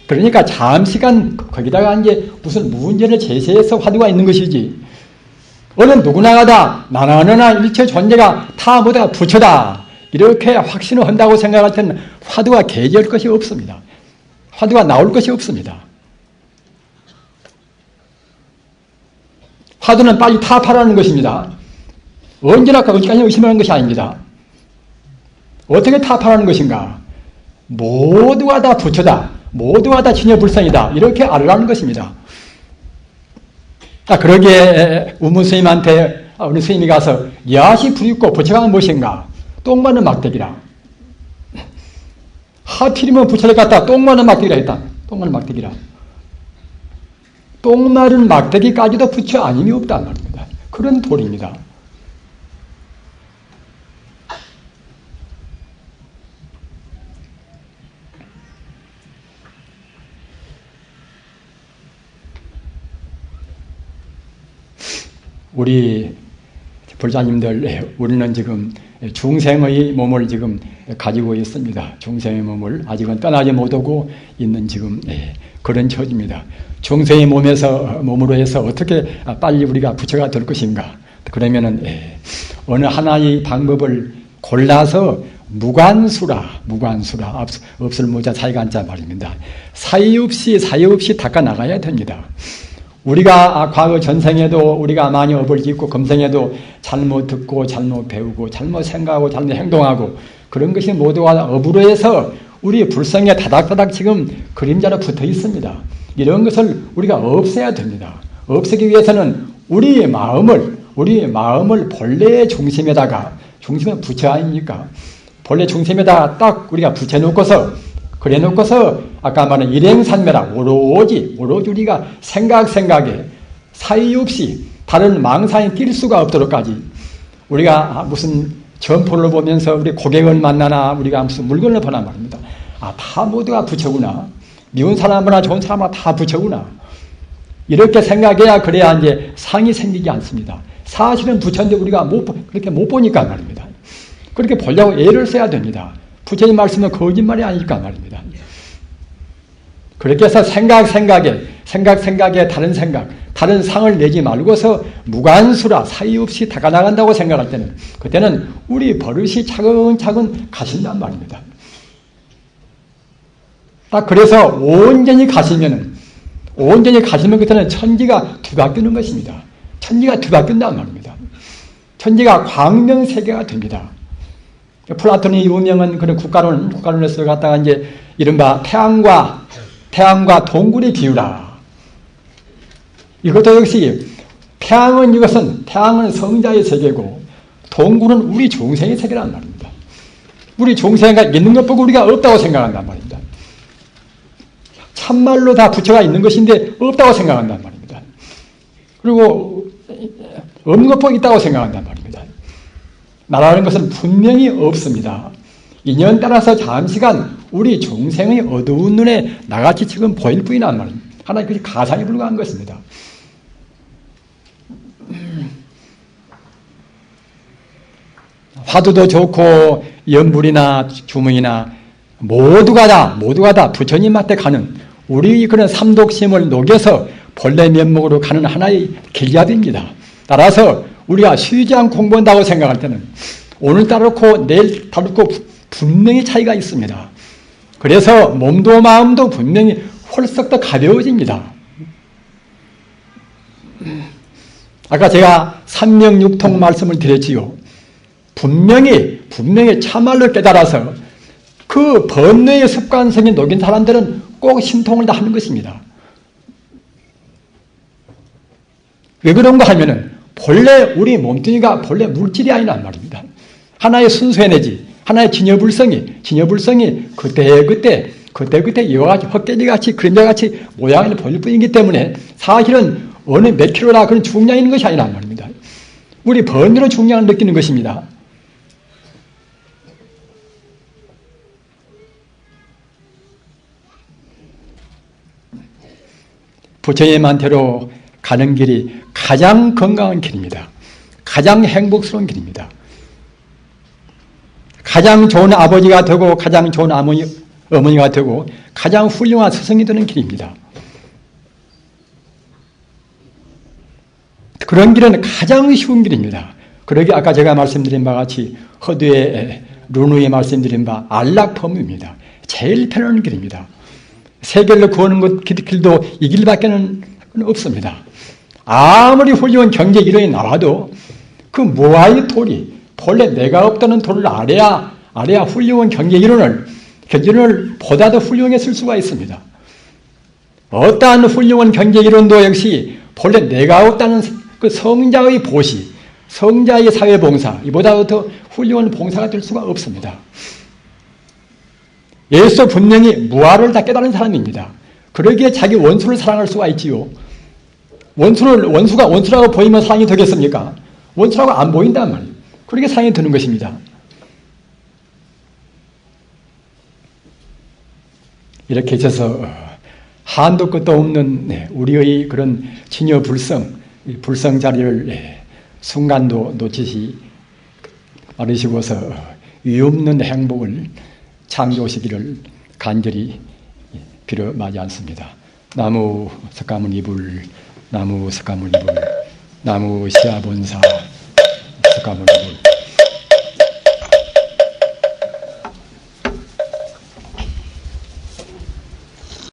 그러니까 잠시간 거기다가 이제 무슨 문제를 제시해서 화두가 있는 것이지 어느 누구나가 다 나나나 일체 존재가 다 모두가 부처다 이렇게 확신을 한다고 생각할 때는 화두가 개지할 것이 없습니다. 화두가 나올 것이 없습니다. 화두는 빨리 타파라는 것입니다. 언제나 어디까지 의심하는 것이 아닙니다. 어떻게 타파라는 것인가? 모두가 다 부처다. 모두가 다 진여불성이다. 이렇게 알으라는 것입니다. 그러기에 우문 스님한테 우리 스님이 가서 야시 부익고 부처가 무엇인가? 똥 마른 막대기라. 하필이면 부처를 갖다 똥 마른 막대기라 했다. 똥 마른 막대기라. 똥 마른 막대기까지도 부처 아님이 없단 말입니다. 그런 돌입니다. 우리 불자님들, 우리는 지금 중생의 몸을 지금 가지고 있습니다. 중생의 몸을 아직은 떠나지 못하고 있는 지금 그런 처지입니다. 중생의 몸으로 해서 어떻게 빨리 우리가 부처가 될 것인가? 그러면은 어느 하나의 방법을 골라서 무관수라 없을 모자 사이간자 말입니다. 사이 없이 닦아 나가야 됩니다. 우리가 과거 전생에도 우리가 많이 업을 짓고 금생에도 잘못 듣고 잘못 배우고 잘못 생각하고 잘못 행동하고 그런 것이 모두가 업으로 해서 우리 불성에 다닥다닥 지금 그림자로 붙어 있습니다. 이런 것을 우리가 없애야 됩니다. 없애기 위해서는 우리의 마음을 본래의 중심에다가, 중심은 부처 아닙니까? 본래 중심에다가 딱 우리가 붙여놓고서 그래놓고서 아까 말한 일행산매라 오로지 우리가 생각에 사이 없이 다른 망상에 낄 수가 없도록까지 우리가 무슨 점포를 보면서 우리 고객을 만나나 우리가 무슨 물건을 보나 말입니다. 다 모두가 부처구나. 미운 사람이나 좋은 사람이나 다 부처구나. 이렇게 생각해야 그래야 이제 상이 생기지 않습니다. 사실은 부처인데 우리가 그렇게 못 보니까 말입니다. 그렇게 보려고 애를 써야 됩니다. 부처님 말씀은 거짓말이 아니니까 말입니다. 그렇게 해서 생각에 다른 상을 내지 말고서 무관수라 사이 없이 다가나간다고 생각할 때는 그때는 우리 버릇이 차근차근 가신단 말입니다. 딱 그래서 온전히 가시면 그때는 천지가 뒤바뀌는 것입니다. 천지가 뒤바뀐단 말입니다. 천지가 광명세계가 됩니다. 플라톤이 유명한 그런 국가론에서 갖다가 이제 이른바 태양과 동굴의 비유라. 이것도 역시 태양은 성자의 세계고 동굴은 우리 중생의 세계란 말입니다. 우리 중생가 있는 것 보고 우리가 없다고 생각한단 말입니다. 참말로 다 부처가 있는 것인데 없다고 생각한단 말입니다. 그리고 없는 것 보고 있다고 생각한단 말입니다. 나라는 것은 분명히 없습니다. 인연 따라서 잠시간 우리 중생의 어두운 눈에 나같이 지금 보일 뿐이란 말입니다. 하나의 그것이 가상에 불과한 것입니다. 화두도 좋고 연불이나 주문이나 모두가 다 부처님한테 가는 우리 그런 삼독심을 녹여서 본래 면목으로 가는 하나의 길잡이입니다. 따라서 우리가 쉬지 않고 공부한다고 생각할 때는 오늘 따르고 내일 다르고 분명히 차이가 있습니다. 그래서 몸도 마음도 분명히 홀썩 더 가벼워집니다. 아까 제가 삼명육통 말씀을 드렸지요. 분명히 참말로 깨달아서 그 번뇌의 습관성이 녹인 사람들은 꼭 신통을 다 하는 것입니다. 왜 그런가 하면은 본래 우리 몸뚱이가 본래 물질이 아니란 말입니다. 하나의 순수해내지, 하나의 진여불성이 그때 이와 같이 헛개리같이 그림자같이 모양을 보일 뿐이기 때문에 사실은 어느 몇 킬로나 그런 중량이 있는 것이 아니란 말입니다. 우리 번뇌로 중량을 느끼는 것입니다. 부처님한테로 가는 길이 가장 건강한 길입니다. 가장 행복스러운 길입니다. 가장 좋은 아버지가 되고 가장 좋은 어머니가 되고 가장 훌륭한 스승이 되는 길입니다. 그런 길은 가장 쉬운 길입니다. 그러기 아까 제가 말씀드린 바와 같이 허두에 룬우에 말씀드린 바 안락범위입니다. 제일 편한 길입니다. 세계를 구하는 길도 이 길밖에는 없습니다. 아무리 훌륭한 경제 이론이 나와도 그 무아의 도리, 본래 내가 없다는 도를 알아야 훌륭한 경제 이론을 보다 더 훌륭하게 쓸 수가 있습니다. 어떠한 훌륭한 경제 이론도 역시 본래 내가 없다는 그 성자의 보시, 성자의 사회봉사, 이보다 더 훌륭한 봉사가 될 수가 없습니다. 예수 분명히 무아를 다 깨달은 사람입니다. 그러기에 자기 원수를 사랑할 수가 있지요. 원수가 원수라고 보이면 사랑이 되겠습니까? 원수라고 안 보인단 말이에요. 그러게 사랑이 드는 것입니다. 이렇게 해서 한도 끝도 없는 우리의 그런 친여 불성 자리를 순간도 놓치지 않으시고서 위없는 행복을 창조하시기를 간절히 빌어마지 않습니다. 나무 석가모니 이불, 나무 석가모니 이불, 나무 시아본사 석가모니 이불.